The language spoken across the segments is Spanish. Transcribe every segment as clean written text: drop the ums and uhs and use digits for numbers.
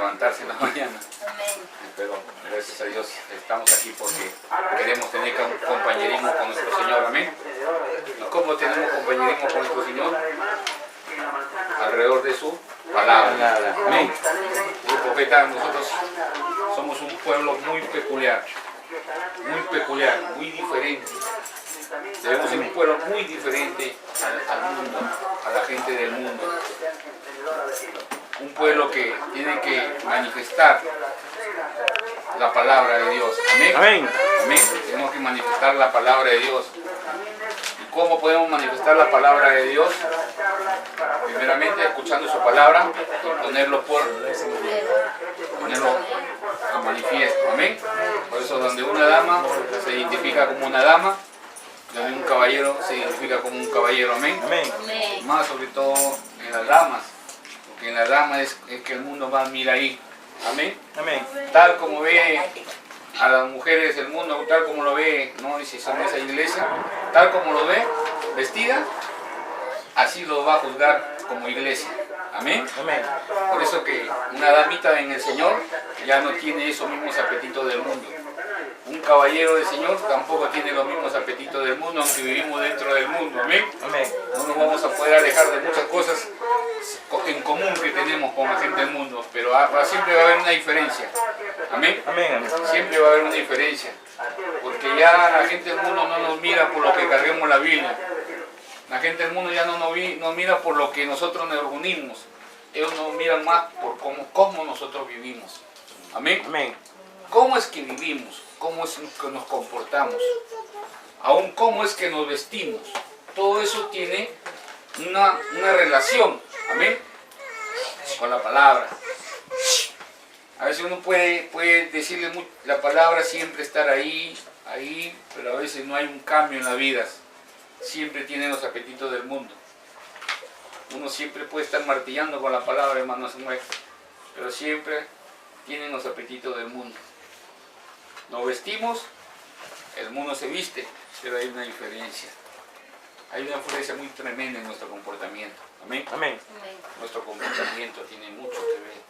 levantarse en la mañana. Pero gracias a Dios estamos aquí porque queremos tener compañerismo con nuestro Señor. Amén. ¿Y cómo tenemos compañerismo con nuestro Señor? Alrededor de su palabra. Amén. El profeta, nosotros somos un pueblo muy peculiar, muy diferente. Debemos ser un pueblo muy diferente al mundo, a la gente del mundo. Un pueblo que tiene que manifestar la palabra de Dios. Amén. Amén. Amén. Tenemos que manifestar la palabra de Dios. ¿Y cómo podemos manifestar la palabra de Dios? Primeramente escuchando su palabra y ponerlo a manifiesto. Amén. Por eso donde una dama se identifica como una dama, donde un caballero se identifica como un caballero. Amén. Amén. Más sobre todo en las damas, porque en las damas es que el mundo más mira ahí. Amén. Amén. Tal como ve a las mujeres el mundo, tal como lo ve, no dice son esa iglesia, tal como lo ve vestida, así lo va a juzgar como iglesia. Amén. Amén. Por eso que una damita en el Señor ya no tiene esos mismos apetitos del mundo. Un caballero del Señor tampoco tiene los mismos apetitos del mundo, aunque vivimos dentro del mundo. Amén. Amén. No nos vamos a poder alejar de muchas cosas en común que tenemos con la gente del mundo, pero siempre va a haber una diferencia. Amén. Amén. Siempre va a haber una diferencia, porque ya la gente del mundo no nos mira por lo que carguemos la Biblia. La gente del mundo ya no nos mira por lo que nosotros nos unimos. Ellos nos miran más por cómo nosotros vivimos. Amén. Amén. ¿Cómo es que vivimos? ¿Cómo es que nos comportamos? Aún cómo es que nos vestimos. Todo eso tiene una relación. Amén. Con la palabra. A veces uno puede decirle la palabra, siempre estar ahí, pero a veces no hay un cambio en la vida. Siempre tiene los apetitos del mundo. Uno siempre puede estar martillando con la palabra, hermano Samuel, pero siempre tienen los apetitos del mundo. Nos vestimos, el mundo se viste, pero hay una diferencia. Hay una diferencia muy tremenda en nuestro comportamiento. Amén. Amén. Nuestro comportamiento tiene mucho que ver.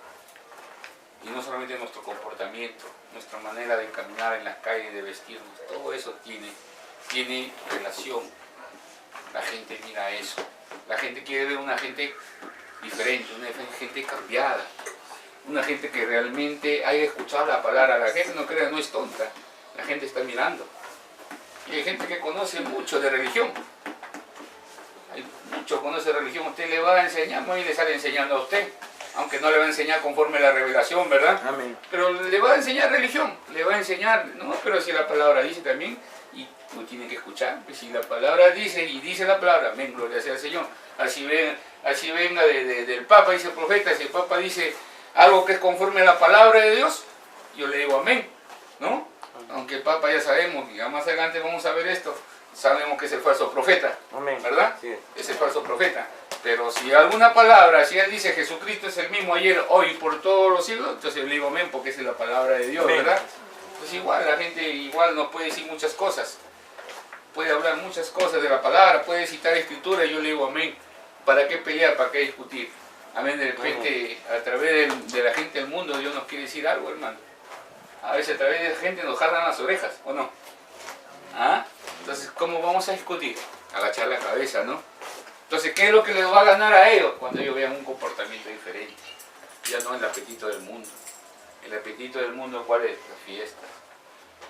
Y no solamente nuestro comportamiento, nuestra manera de caminar en las calles, de vestirnos, todo eso tiene relación. La gente mira eso. La gente quiere ver una gente diferente, una gente cambiada. Una gente que realmente haya escuchado la palabra. La gente no crea, no es tonta. La gente está mirando. Y hay gente que conoce mucho de religión. Hay mucho conoce religión. Usted le va a enseñar, muy le sale enseñando a usted. Aunque no le va a enseñar conforme a la revelación, ¿verdad? Amén. Pero le va a enseñar religión. Le va a enseñar, no, pero si la palabra dice también, y uno tiene que escuchar. Pues si la palabra dice, y dice la palabra, amén, gloria sea al Señor. Así venga del Papa, dice el profeta, si el Papa dice algo que es conforme a la palabra de Dios, yo le digo amén, ¿no? Aunque el Papa ya sabemos, y ya más adelante vamos a ver esto, sabemos que es el falso profeta, amén, ¿verdad? Sí. Es el falso profeta. Pero si alguna palabra, si él dice Jesucristo es el mismo ayer, hoy, por todos los siglos, entonces le digo amén, porque esa es la palabra de Dios, amén, ¿verdad? Pues igual, la gente igual nos puede decir muchas cosas, puede hablar muchas cosas de la palabra, puede citar escritura, y yo le digo amén. ¿Para qué pelear? ¿Para qué discutir? Amén. De repente, a través de la gente del mundo, Dios nos quiere decir algo, hermano. A veces a través de la gente nos jalan las orejas, ¿o no? ¿Ah? Entonces, ¿cómo vamos a discutir? Agachar la cabeza, ¿no? Entonces, ¿qué es lo que les va a ganar a ellos? Cuando ellos vean un comportamiento diferente. Ya no el apetito del mundo. El apetito del mundo, ¿cuál es? Las fiestas,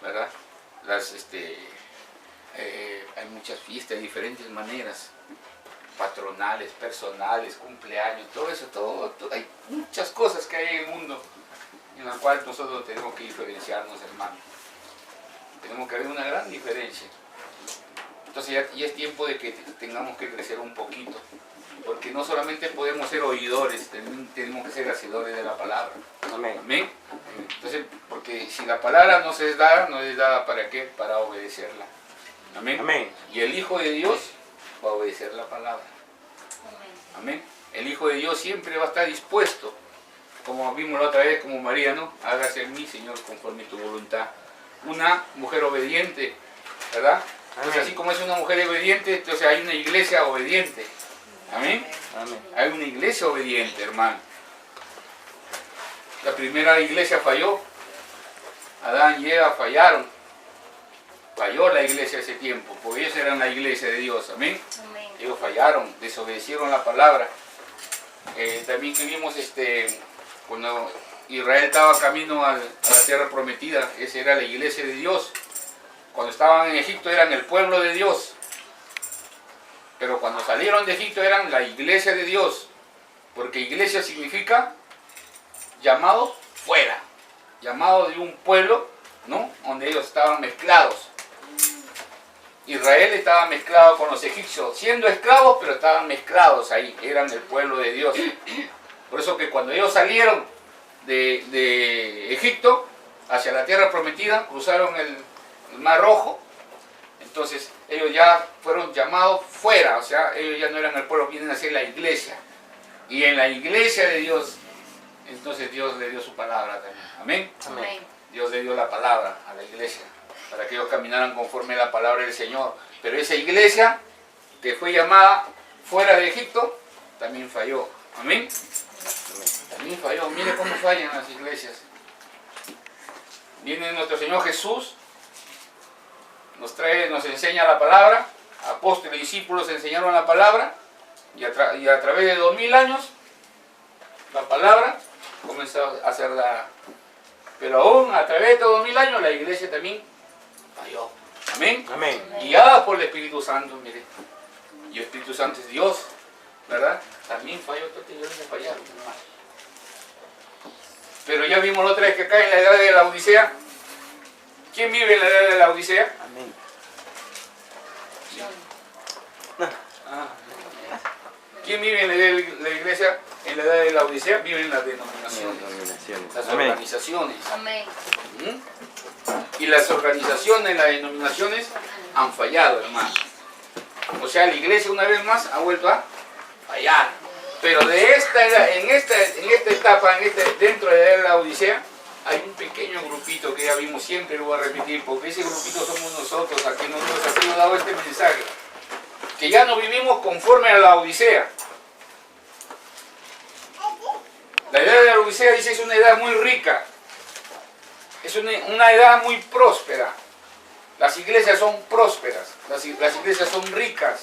¿verdad? Hay muchas fiestas de diferentes maneras. Patronales, personales, cumpleaños, todo eso, todo. Hay muchas cosas que hay en el mundo en las cuales nosotros tenemos que diferenciarnos, hermano. Tenemos que haber una gran diferencia. Entonces ya es tiempo de que tengamos que crecer un poquito, porque no solamente podemos ser oidores, tenemos que ser hacedores de la palabra. Amén. Amén. Entonces, porque si la palabra no es dada ¿para qué? Para obedecerla. Amén. Amén. Y el Hijo de Dios va a obedecer la palabra. Amén. El Hijo de Dios siempre va a estar dispuesto, como vimos la otra vez, como María, ¿no? Hágase en mí, Señor, conforme tu voluntad. Una mujer obediente, ¿verdad? Entonces, así como es una mujer obediente, entonces hay una iglesia obediente. Amén. Amén. Hay una iglesia obediente, hermano. La primera iglesia falló. Adán y Eva fallaron. Falló la iglesia ese tiempo, porque ellos eran la iglesia de Dios. Amén. Amén. Ellos fallaron, desobedecieron la palabra. También que vimos cuando Israel estaba camino a la tierra prometida, esa era la iglesia de Dios. Cuando estaban en Egipto eran el pueblo de Dios. Pero cuando salieron de Egipto eran la iglesia de Dios. Porque iglesia significa llamado fuera. Llamado de un pueblo, ¿no? Donde ellos estaban mezclados. Israel estaba mezclado con los egipcios, siendo esclavos, pero estaban mezclados ahí, eran el pueblo de Dios. Por eso que cuando ellos salieron de Egipto hacia la tierra prometida, cruzaron el Mar Rojo, entonces ellos ya fueron llamados fuera, o sea, ellos ya no eran el pueblo, vienen a ser la iglesia. Y en la iglesia de Dios, entonces Dios le dio su palabra también. Amén. Amén. Dios le dio la palabra a la iglesia, para que ellos caminaran conforme a la palabra del Señor. Pero esa iglesia que fue llamada fuera de Egipto, también falló. Amén. También falló. Mire cómo fallan las iglesias. Viene nuestro Señor Jesús, nos enseña la palabra, apóstoles y discípulos enseñaron la palabra, y a través de 2000 años, la palabra comenzó a ser dada. Pero aún a través de estos 2000 años, la iglesia también falló. Amén. Amén. Guiada por el Espíritu Santo, mire. Y el Espíritu Santo es Dios, ¿verdad? También falló, todos ellos fallaron, hermano. Pero ya vimos la otra vez que acá en la edad de la Odisea, ¿quién vive en la edad de la Odisea? Amén. Ah. ¿Quién vive en la iglesia en la edad de la Odisea? Viven las denominaciones, las Amén. organizaciones. Amén. Y las organizaciones, las denominaciones han fallado, hermano. O sea, la iglesia una vez más ha vuelto a fallar. Pero en esta etapa, dentro de la Odisea, hay un pequeño grupito que ya vimos, siempre lo voy a repetir, porque ese grupito somos nosotros, a quienes nos ha sido dado este mensaje. Que ya no vivimos conforme a la Odisea. La edad de la Odisea dice es una edad muy rica. Es una edad muy próspera. Las iglesias son prósperas. Las iglesias son ricas.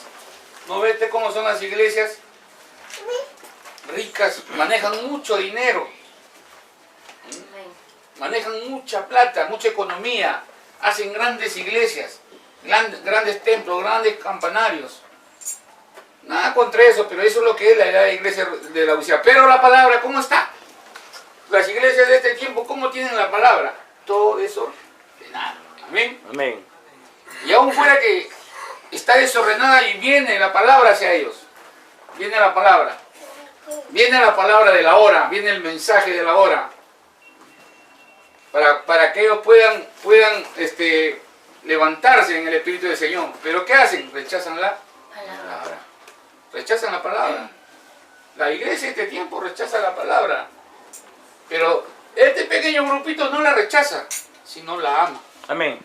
¿No vete cómo son las iglesias? Ricas. Manejan mucho dinero. Manejan mucha plata, mucha economía. Hacen grandes iglesias. Grandes templos, grandes campanarios. Nada contra eso, pero eso es lo que es la edad de la iglesia de la Odisea. Pero la palabra, ¿cómo está? Las iglesias de este tiempo, ¿cómo tienen la palabra? Todo desordenado. Amén. Amén. Y aún fuera que está desordenada y viene la palabra hacia ellos. Viene la palabra. Viene la palabra de la hora. Viene el mensaje de la hora. Para que ellos puedan levantarse en el Espíritu del Señor. ¿Pero qué hacen? Rechazan la palabra. Rechazan la palabra. La iglesia de este tiempo rechaza la palabra. Pero este pequeño grupito no la rechaza, sino la ama. Amén.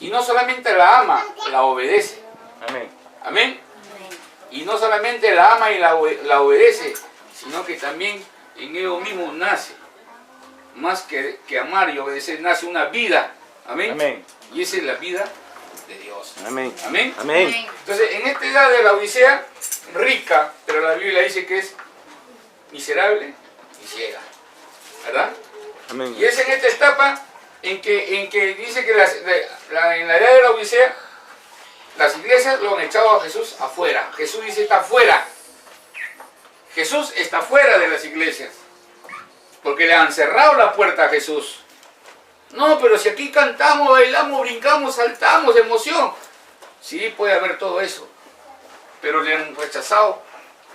Y no solamente la ama, la obedece. Amén. Amén. Y no solamente la ama y la obedece, sino que también en ellos mismos nace. Más que amar y obedecer, nace una vida. Amén. Amén. Y esa es la vida de Dios. Amén. Amén. Amén. Entonces, en esta edad de la Odisea, rica, pero la Biblia dice que es miserable y ciega. ¿Verdad? Amén. Y es en esta etapa en que dice que en la edad de la Odisea, las iglesias lo han echado a Jesús afuera. Jesús dice está afuera. Jesús está fuera de las iglesias. Porque le han cerrado la puerta a Jesús. No, pero si aquí cantamos, bailamos, brincamos, saltamos, emoción. Sí, puede haber todo eso. Pero le han rechazado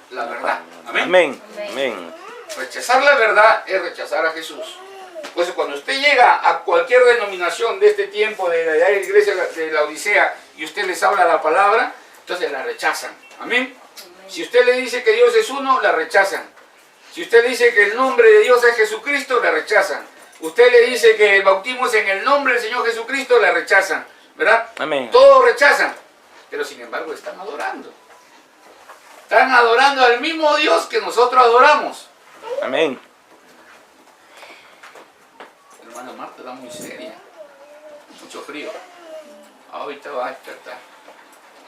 la verdad. Amén. Amén. Amén. Rechazar la verdad es rechazar a Jesús. Pues cuando usted llega a cualquier denominación de este tiempo, de la iglesia de la Odisea, y usted les habla la palabra, entonces la rechazan. Amén. Si usted le dice que Dios es uno, la rechazan. Si usted dice que el nombre de Dios es Jesucristo, la rechazan. Usted le dice que el bautismo es en el nombre del Señor Jesucristo, la rechazan. ¿Verdad? Amén. Todos rechazan. Pero sin embargo están adorando. Están adorando al mismo Dios que nosotros adoramos. Amén. Marta está muy seria. Mucho frío. Ahorita va a despertar.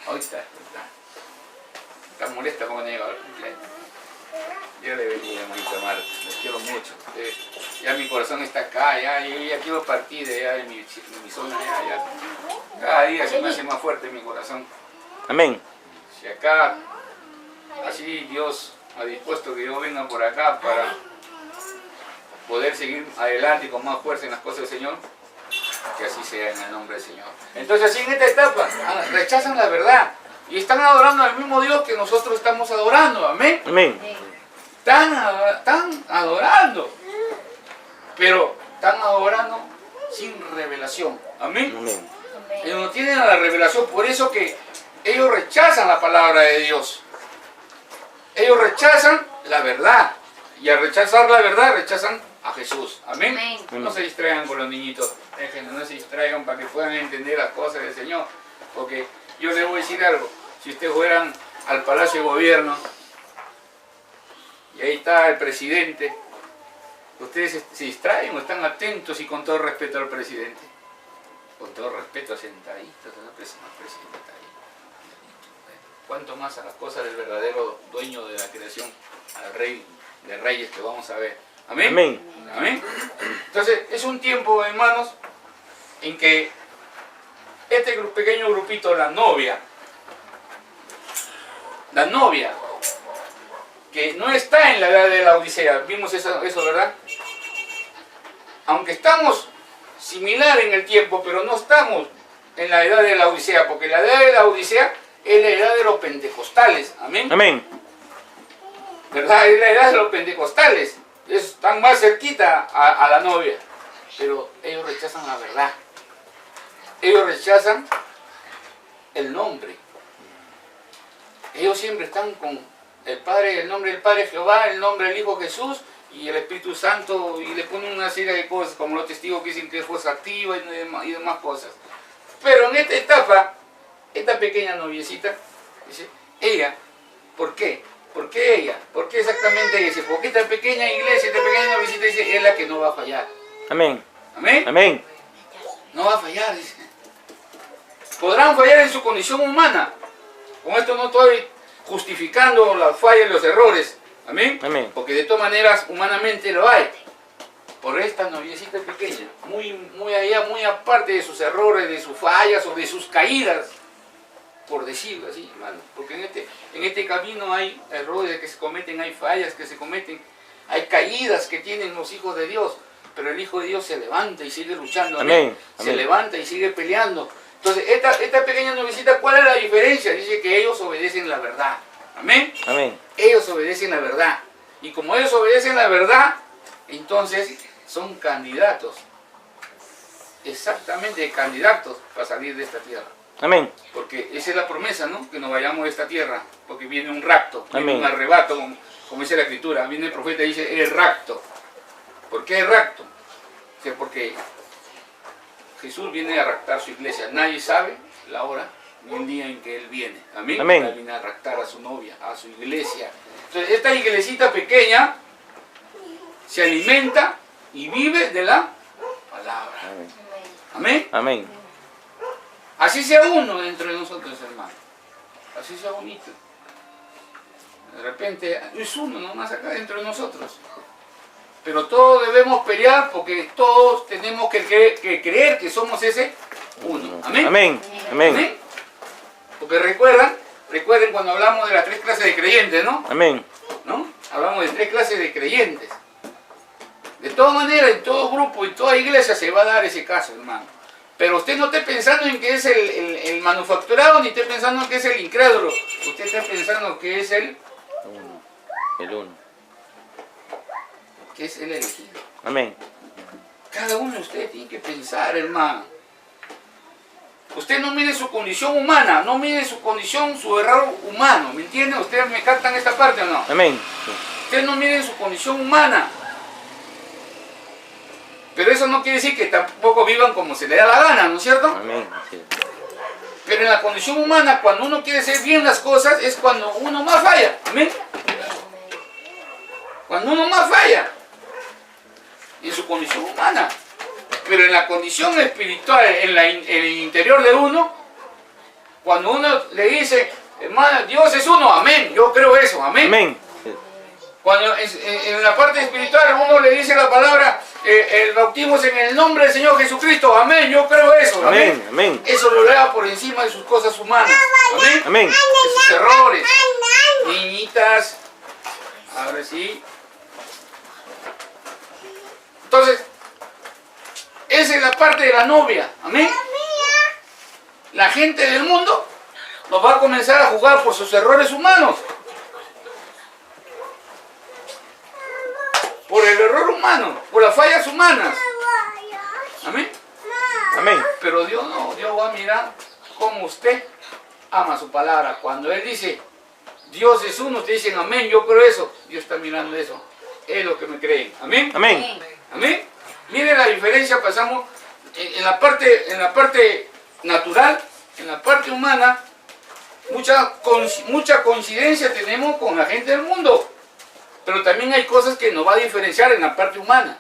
Ahorita va a despertar. Está molesta como no llega al cumpleaños. Yo le bendiga, hermanita Marta. Les quiero mucho. Ya mi corazón está acá. Yo ya quiero partir de allá de mi zona. Ya. Cada día se me hace más fuerte mi corazón. Amén. Si acá, así Dios ha dispuesto que yo venga por acá para poder seguir adelante con más fuerza en las cosas del Señor, que así sea en el nombre del Señor. Entonces así en esta etapa rechazan la verdad y están adorando al mismo Dios que nosotros estamos adorando. Amén. Amén. Están adorando, pero están adorando sin revelación. Amén. Amén. Ellos no tienen la revelación, por eso que ellos rechazan la palabra de Dios. Ellos rechazan la verdad. Y al rechazar la verdad, rechazan a Jesús. Amén. Amén. No se distraigan con los niñitos. Déjenlos, no se distraigan para que puedan entender las cosas del Señor. Porque yo les voy a decir algo. Si ustedes fueran al Palacio de Gobierno y ahí está el presidente, ¿ustedes se distraen o están atentos y con todo respeto al presidente? Con todo respeto, sentaditos, ¿no? Presidente está ahí. Cuanto más a las cosas del verdadero dueño de la creación, al Rey de Reyes que vamos a ver. Amén. Amén. Amén. Entonces es un tiempo, hermanos, en que este pequeño grupito, la novia, que no está en la edad de la Odisea, vimos eso, ¿verdad? Aunque estamos similar en el tiempo, pero no estamos en la edad de la Odisea, porque la edad de la Odisea es la edad de los pentecostales. Amén. Amén. ¿Verdad? Es la edad de los pentecostales. Están más cerquita a la novia. Pero ellos rechazan la verdad. Ellos rechazan el nombre. Ellos siempre están con el Padre, el nombre del Padre Jehová, el nombre del Hijo Jesús y el Espíritu Santo, y le ponen una serie de cosas, como los testigos que dicen que es fuerza activa y demás cosas. Pero en esta etapa, esta pequeña noviecita, dice, ella, ¿por qué? ¿Por qué ella? ¿Por qué exactamente ella? Dice, porque esta pequeña iglesia, esta pequeña noviecita, dice, es la que no va a fallar. Amén. ¿Amén? Amén. No va a fallar, dice. Podrán fallar en su condición humana. Con esto no estoy justificando las fallas y los errores. ¿Amén? Amén. Porque de todas maneras, humanamente lo hay. Por esta noviecita pequeña, muy allá, muy aparte de sus errores, de sus fallas o de sus caídas, por decirlo así, hermano. Porque en este camino hay errores que se cometen, hay fallas que se cometen, hay caídas que tienen los hijos de Dios. Pero el Hijo de Dios se levanta y sigue luchando. Amén. Se Amén. levanta y sigue peleando. Entonces, esta pequeña noviecita, ¿cuál es la diferencia? Dice que ellos obedecen la verdad. Amén. Amén. Ellos obedecen la verdad. Y como ellos obedecen la verdad, entonces son candidatos. Exactamente candidatos para salir de esta tierra. Amén. Porque esa es la promesa, ¿no? Que nos vayamos de esta tierra. Porque viene un rapto, viene Amén. un arrebato, como dice la Escritura. Viene el profeta y dice, el rapto. ¿Por qué el rapto? O sea, porque Jesús viene a raptar su iglesia. Nadie sabe la hora ni el día en que Él viene. Amén. Amén. Él viene a raptar a su novia, a su iglesia. Entonces, esta iglesita pequeña se alimenta y vive de la palabra. Amén. Amén. Amén. Así sea uno dentro de nosotros, hermano. Así sea bonito. De repente es uno nomás acá dentro de nosotros. Pero todos debemos pelear porque todos tenemos que creer que somos ese uno. Amén. Amén. Amén. ¿Amén? Porque recuerden cuando hablamos de las 3 clases de creyentes, ¿no? Amén. ¿No? Hablamos de 3 clases de creyentes. De todas maneras, en todo grupo, en toda iglesia se va a dar ese caso, hermano. Pero usted no esté pensando en que es el manufacturado, ni esté pensando en que es el incrédulo. Usted está pensando que es el Uno. El uno. que es el elegido. Amén. Cada uno de ustedes tiene que pensar, hermano. Usted no mide su condición humana, no mide su condición, su error humano. ¿Me entienden? ¿Ustedes me captan esta parte o no? Amén. Ustedes no miden su condición humana. Pero eso no quiere decir que tampoco vivan como se le da la gana, ¿no es cierto? Amén. Sí. Pero en la condición humana, cuando uno quiere hacer bien las cosas, es cuando uno más falla. ¿Amén? Cuando uno más falla. En su condición humana. Pero en la condición espiritual, en el interior de uno, cuando uno le dice, hermano, Dios es uno, amén, yo creo eso, amén. Amén. Cuando en la parte espiritual uno le dice la palabra, el bautismo es en el nombre del Señor Jesucristo, amén, yo creo eso, amén. Amén. Amén. Eso lo eleva por encima de sus cosas humanas, amén. Amén. De sus errores. Niñitas, ahora sí. Entonces, esa es la parte de la novia, amén. La gente del mundo nos va a comenzar a juzgar por sus errores humanos. Por el error humano, por las fallas humanas. Amén. Amén. Pero Dios no, Dios va a mirar cómo usted ama su palabra. Cuando Él dice, Dios es uno, ustedes dicen, amén, yo creo eso. Dios está mirando eso. Es lo que me creen. Amén. Amén. Amén. Miren la diferencia, pasamos en la parte natural, en la parte humana, mucha coincidencia tenemos con la gente del mundo. Pero también hay cosas que nos va a diferenciar en la parte humana.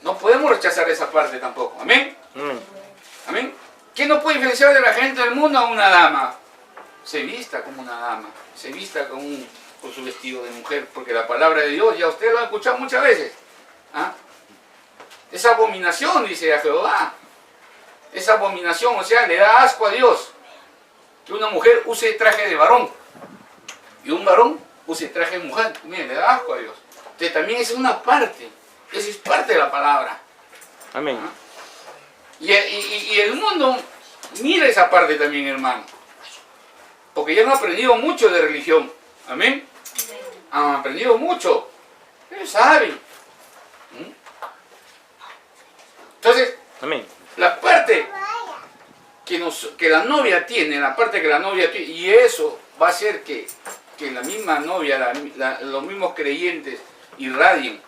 No podemos rechazar esa parte tampoco. Amén. Amén. ¿Qué nos puede diferenciar de la gente del mundo a una dama? Se vista como una dama. Se vista con su vestido de mujer. Porque la palabra de Dios, ya usted lo ha escuchado muchas veces. ¿Ah? Esa abominación, dice a Jehová. Esa abominación, o sea, le da asco a Dios. Que una mujer use traje de varón. Y un varón use traje de mujer. Miren, le da asco a Dios. Entonces también esa es una parte. Esa es parte de la palabra. Amén. ¿Ah? Y el mundo mira esa parte también, hermano. Porque ya han aprendido mucho de religión. Amén. Han aprendido mucho. Ellos saben. Entonces, Amén. la parte que la novia tiene, y eso va a hacer que la misma novia, los mismos creyentes irradien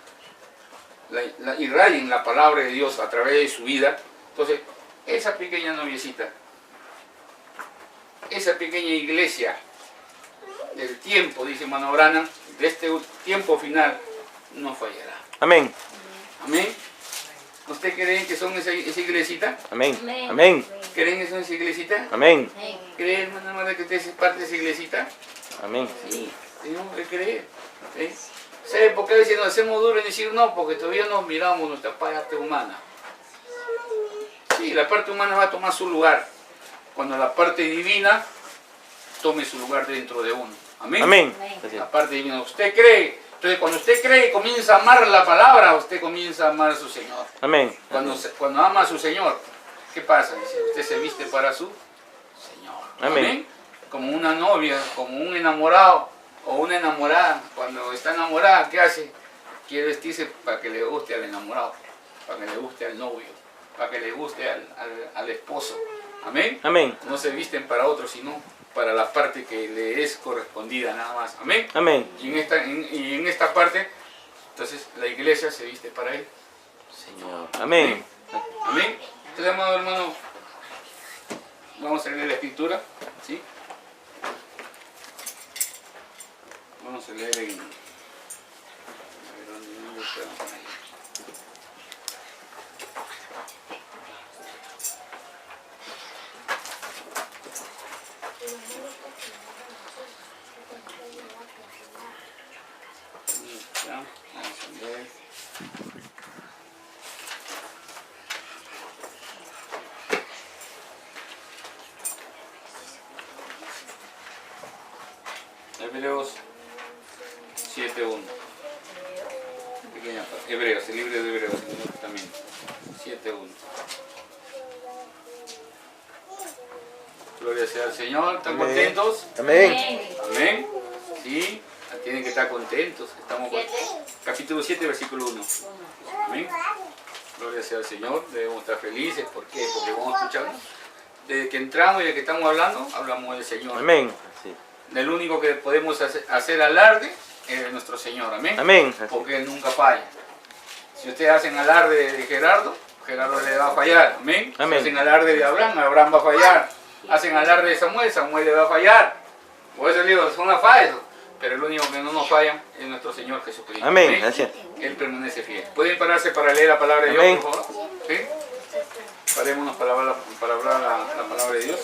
la palabra de Dios a través de su vida. Entonces, esa pequeña noviecita, esa pequeña iglesia del tiempo, dice Mano Branham, de este tiempo final, no fallará. Amén. Amén. ¿Usted creen que son esa iglesita? Amén. Amén. ¿Creen que son esa iglesita? Amén. ¿Creen, hermana Marta, que usted es parte de esa iglesita? Amén. Sí, tenemos que creer. ¿Sí? ¿Sabe por qué a veces nos hacemos duros en decir no? Porque todavía no miramos nuestra parte humana. Sí, la parte humana va a tomar su lugar. Cuando la parte divina tome su lugar dentro de uno. Amén. Amén. La parte divina. Usted cree. Entonces, cuando usted cree y comienza a amar la palabra, usted comienza a amar a su Señor. Amén. Cuando ama a su Señor, ¿qué pasa? Dice, usted se viste para su Señor. Amén. Como una novia, como un enamorado o una enamorada. Cuando está enamorada, ¿qué hace? Quiere vestirse para que le guste al enamorado, para que le guste al novio, para que le guste al esposo. Amén. Amén. No se visten para otro, sino para la parte que le es correspondida nada más. Amén. Amén. Y en esta parte, entonces la iglesia se viste para él. Señor. Amén. Amén. Entonces, amado hermano, vamos a leer la escritura. ¿Sí? Vamos a leer en... A ver, ¿dónde me gusta? Ahí. Ya, vamos a leer. Hebreos 7.1. Pequeña parte. Hebreos, el libro de Hebreos, el Nuevo Testamento. 7.1. Gloria sea al Señor. ¿Están contentos? Amén. Amén. Sí, tienen que estar contentos. Estamos con capítulo 7, versículo 1. Amén. Gloria sea al Señor. Debemos estar felices. ¿Por qué? Porque vamos a escuchar. Desde que entramos y de que estamos hablando, hablamos del Señor. Amén. Sí. El único que podemos hacer alarde es de nuestro Señor. Amén. Amén. Porque Él nunca falla. Si ustedes hacen alarde de Gerardo, Gerardo le va a fallar. Amén. Amén. Si hacen alarde de Abraham, Abraham va a fallar. Hacen alarde de Samuel, Samuel le va a fallar. Por eso le digo, son falsos. pero el único que no nos falla es nuestro Señor Jesucristo. Amén. Gracias. Él permanece fiel. ¿Pueden pararse para leer la palabra de Dios, Amén. por favor? ¿Sí? Parémonos para hablar la palabra de Dios.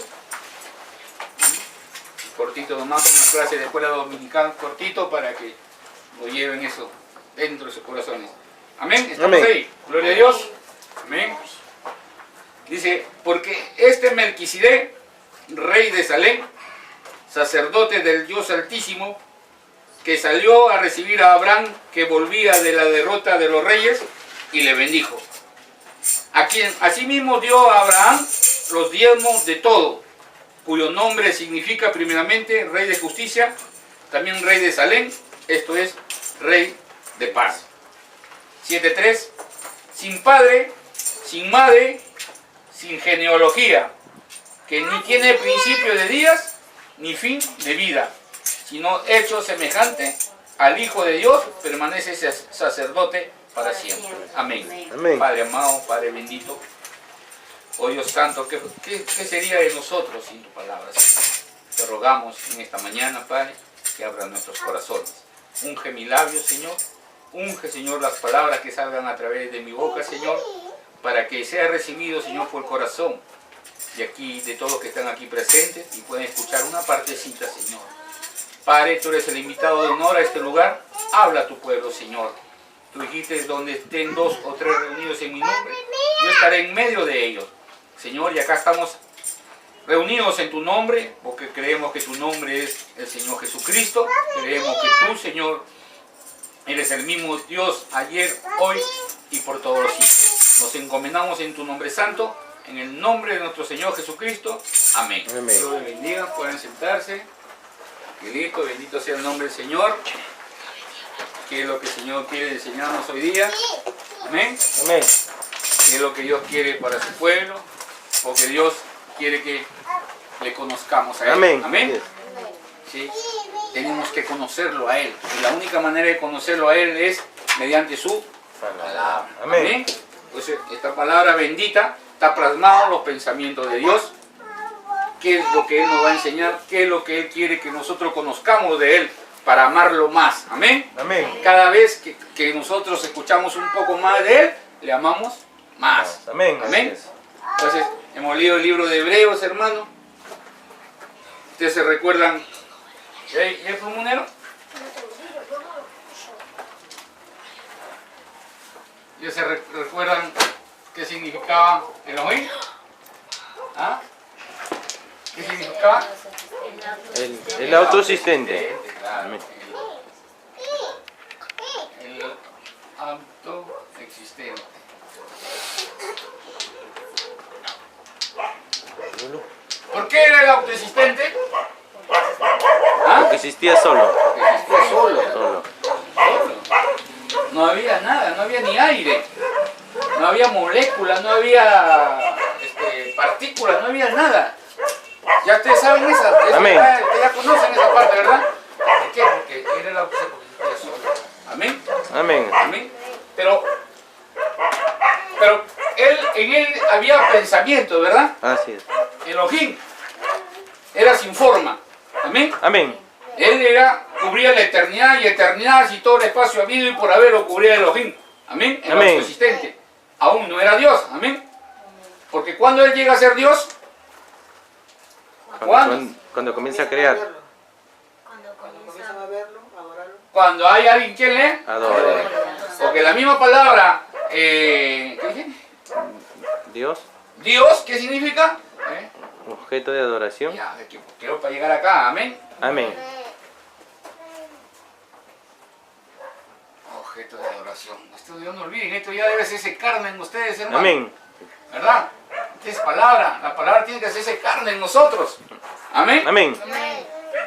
Cortito nomás, una clase de escuela dominical cortito para que lo lleven eso dentro de sus corazones. Amén. ¿Estamos Amén. ahí? Gloria a Dios. Amén. Dice, porque este Melquisedec, rey de Salem, sacerdote del Dios Altísimo, que salió a recibir a Abraham, que volvía de la derrota de los reyes, y le bendijo. A quien asimismo dio a Abraham los diezmos de todo, cuyo nombre significa primeramente Rey de Justicia, también Rey de Salem, esto es, Rey de Paz. 7.3. Sin padre, sin madre, sin genealogía, que ni tiene principio de días, ni fin de vida, sino hecho semejante al Hijo de Dios, permanece sacerdote para siempre. Amén. Amén. Padre amado, Padre bendito, oh Dios santo, ¿qué sería de nosotros sin tu palabra, Señor? Te rogamos en esta mañana, Padre, que abra nuestros corazones. Unge mi labio, Señor. Unge, Señor, las palabras que salgan a través de mi boca, Señor, para que sea recibido, Señor, por el corazón de aquí, de todos los que están aquí presentes y pueden escuchar una partecita, Señor. Padre, tú eres el invitado de honor a este lugar. Habla a tu pueblo, Señor. Tú dijiste, donde estén 2 o 3 reunidos en mi nombre, yo estaré en medio de ellos. Señor, y acá estamos reunidos en tu nombre, porque creemos que tu nombre es el Señor Jesucristo. Creemos que tú, Señor, eres el mismo Dios ayer, hoy y por todos los siglos. Nos encomendamos en tu nombre santo, en el nombre de nuestro Señor Jesucristo. Amén. Amén. Dios les bendiga, pueden sentarse. Y listo, bendito sea el nombre del Señor. ¿Qué es lo que el Señor quiere enseñarnos hoy día? Amén. Amén. ¿Qué es lo que Dios quiere para su pueblo? Porque Dios quiere que le conozcamos a Él. Amén. Amén. ¿Sí? Tenemos que conocerlo a Él. Y la única manera de conocerlo a Él es mediante su palabra. Amén. Entonces, esta palabra bendita está plasmado en los pensamientos de Dios. ¿Qué es lo que Él nos va a enseñar? ¿Qué es lo que Él quiere que nosotros conozcamos de Él para amarlo más? Amén. Amén. Cada vez que nosotros escuchamos un poco más de Él, le amamos más. Amén. Amén. Así es. Entonces, hemos leído el libro de Hebreos, hermano. ¿Ustedes se recuerdan? ¿Y el plumonero? ¿Ustedes se recuerdan qué significaba Elohim? ¿Ah? ¿Qué significaba? El autosistente. Claro. Amén. El autoexistente. ¿Por qué era el autoexistente? ¿Ah? Porque existía solo. Porque existía solo. Solo. No había nada, no había ni aire, no había moléculas, no había partículas, no había nada. Ya ustedes saben esa, Amén. ustedes ya conocen esa parte, ¿verdad? ¿Por qué? Porque era el autoexistente solo. Amén. Amén. Amén. Pero en él había pensamiento, ¿verdad? Así es. Elohim era sin forma. Amén. Amén. Él cubría la eternidad y eternidad y todo el espacio habido y por haber lo cubría Elohim. Amén. El Amén. autoexistente. Aún no era Dios. Amén. Porque cuando Él llega a ser Dios, Cuando comienza a crear. Cuando comienzan a verlo, a adorarlo. cuando hay alguien que le Adora. porque la misma palabra, ¿qué dice? Dios. Dios, ¿qué significa? Objeto de adoración. Ya, quiero para llegar acá. Amén. Amén. Objeto de adoración. Esto Dios no olviden, esto ya debe hacerse carne en ustedes, hermano. Amén. ¿Verdad? Esta es palabra. La palabra tiene que hacerse carne en nosotros. Amén. Amén.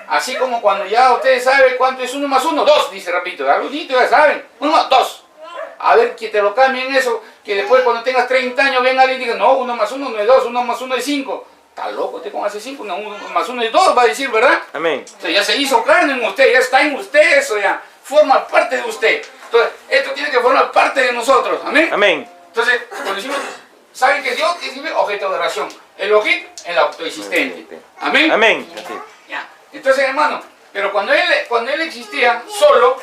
Así como cuando ya ustedes saben cuánto es 1 más 1, 2, dice rapidito. Algunos ya saben. 1 más 2. A ver que te lo cambien eso, que después cuando tengas 30 años venga alguien y diga, no, 1 más 1 no es 2, 1 más 1 es 5. Está loco, usted cómo hace 5, 1 más 1 es 2, va a decir, ¿verdad? Amén. O sea, ya se hizo carne en usted, ya está en usted eso, ya forma parte de usted. Entonces, esto tiene que formar parte de nosotros, amén. Amén. Entonces, cuando decimos, ¿saben que Dios es objeto de adoración? Elohim, el autoexistente. Amén. Amén. Así es. Ya. Entonces, hermano, Pero cuando él existía solo,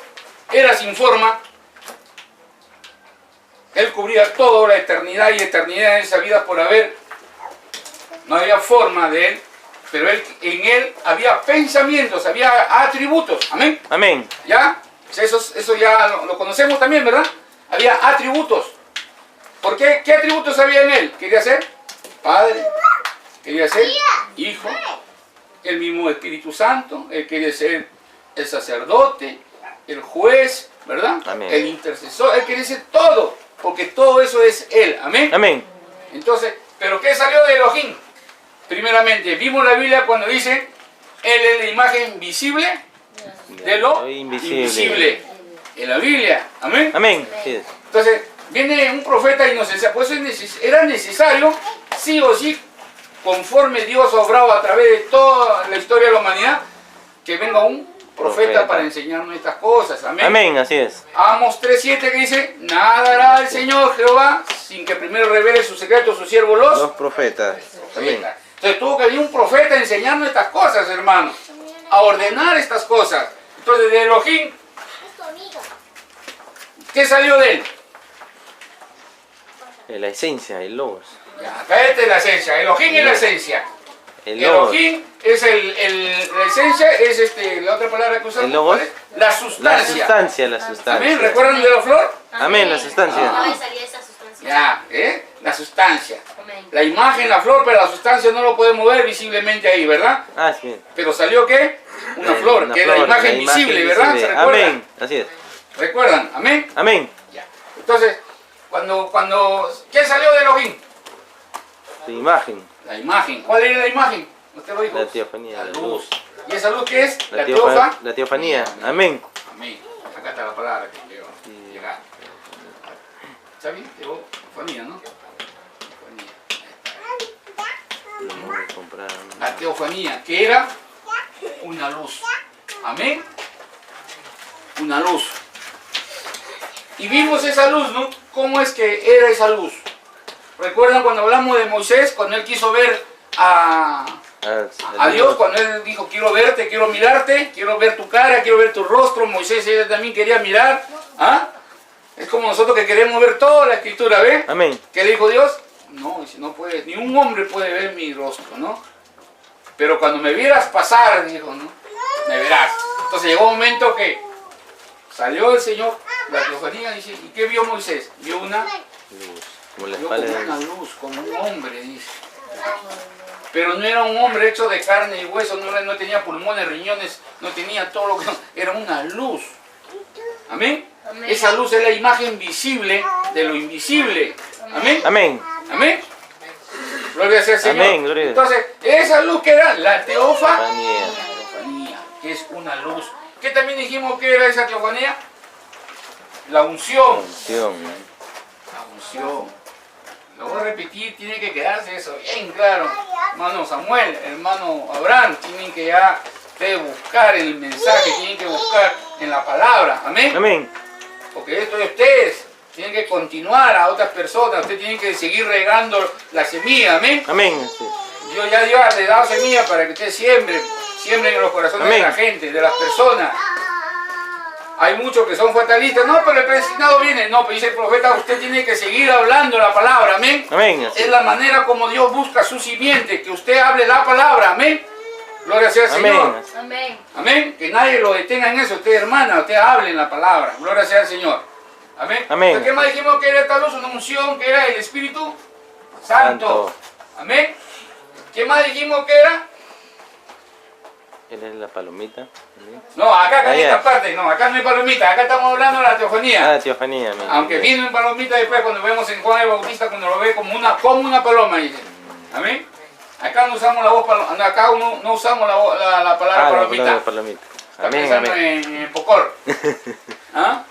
era sin forma, él cubría toda la eternidad y eternidad en esa vida por haber. No había forma de él, pero en él había pensamientos, había atributos. Amén. Amén. ¿Ya? Eso ya lo conocemos también, ¿verdad? Había atributos. ¿Por qué? ¿Qué atributos había en él? Quería ser Padre, quería ser Hijo, el mismo Espíritu Santo, él quería ser el sacerdote, el juez, ¿verdad? Amén. El intercesor, él quería ser todo, porque todo eso es él. Amén. Amén. Entonces, ¿pero qué salió de Elohim? Primeramente, vimos la Biblia cuando dice, él es la imagen visible de lo invisible. En la Biblia. Amén. Amén. Sí. Entonces, viene un profeta y nos enseña, pues era necesario, sí o sí, conforme Dios obraba a través de toda la historia de la humanidad, que venga un profeta para enseñarnos estas cosas. Amén. Amén, así es. Amos 3:7 que dice, nada hará el Señor Jehová sin que primero revele sus secretos a sus siervos Los profetas. Amén. Entonces tuvo que venir un profeta a enseñarnos estas cosas, hermano, a ordenar estas cosas. Entonces de Elohim, ¿qué salió de él? La esencia, el logos. Ya, cállate de la esencia. Elohim es la esencia. El logos. Elohim es la esencia, es la otra palabra que usamos. ¿El logos? ¿Cuál es? La La sustancia. sustancia, la sustancia. ¿Amén? ¿Recuerdan de la flor? Amén, la sustancia. No me salía esa sustancia. Ya, la sustancia. Amén. La imagen, la flor, pero la sustancia no lo podemos ver visiblemente ahí, ¿verdad? Ah, sí. Pero salió ¿qué? Una flor, Una que es flor, la imagen visible, ¿verdad? ¿Se recuerdan? Amén, así es. ¿Recuerdan? ¿Amén? Amén. Ya. Entonces, ¿qué salió de Elohim? Tu imagen. La imagen. ¿Cuál era la imagen? ¿Usted lo dijo? La teofanía. La La luz. luz. ¿Y esa luz qué es? La teofanía. Amén. Amén. Acá está la palabra que quiero llegar. ¿Está bien? Teofanía, ¿no? Teofanía. La teofanía, que era una luz. Amén. Una luz. Y vimos esa luz, ¿no? ¿Cómo es que era esa luz? ¿Recuerdan cuando hablamos de Moisés, cuando él quiso ver a Dios, cuando él dijo, quiero verte, quiero mirarte, quiero ver tu cara, quiero ver tu rostro? Moisés ella también quería mirar. ¿Ah? Es como nosotros que queremos ver toda la escritura, ¿ve? Amén. ¿Qué le dijo Dios? No, no puede, ni un hombre puede ver mi rostro, ¿no? Pero cuando me vieras pasar, dijo, ¿no? Me verás. Entonces llegó un momento que salió el Señor, la teofanía, dice, ¿y qué vio Moisés? Vio una Luz. Como la vio espalda como de... una luz, como un hombre, dice. Pero no era un hombre hecho de carne y hueso, no tenía pulmones, riñones, no tenía todo lo que... Era una luz. ¿Amén? Amén. Esa luz es la imagen visible de lo invisible. ¿Amén? Amén. ¿Amén? Gloria sea al Señor. Amén, gloria. Entonces, esa luz que era la Teofanía. teofanía, que es una luz. ¿Qué también dijimos que era esa teofanía? La unción. Unción. La unción. Lo voy a repetir, tiene que quedarse eso bien claro. Hermano Samuel, hermano Abraham, tienen que ya ustedes buscar el mensaje, tienen que buscar en la palabra. Amén. Amén. Porque esto de ustedes tienen que continuar a otras personas, ustedes tienen que seguir regando la semilla. Amén. Amén. Sí. Dios ya le ha dado semilla para que ustedes siembren en los corazones Amén. de la gente, de las personas. Hay muchos que son fatalistas, no, pero el predestinado viene. No, pero dice el profeta, usted tiene que seguir hablando la palabra, amén. Amén. Así. Es la manera como Dios busca su simiente, que usted hable la palabra, amén. Gloria sea al Señor. Amén. Amén. Amén. Que nadie lo detenga en eso. Usted, hermana, usted hable en la palabra. Gloria sea al Señor. Amén. Amén. Entonces, ¿qué más dijimos que era esta luz? Una unción, que era el Espíritu Santo. Amén. ¿Qué más dijimos que era? Él es la palomita. Amén. No, acá en Allá. esta parte, no, acá no hay palomita, acá estamos hablando de la teofanía. Ah, teofanía. Amén. Aunque vino en palomita después cuando vemos en Juan el Bautista, cuando lo ve como una paloma, dice. Amén. Acá no usamos la voz paloma, acá no usamos la palabra Ah, la palomita. palabra palomita. Está Amén. pensando Amén. en Pocor. ¿Ah?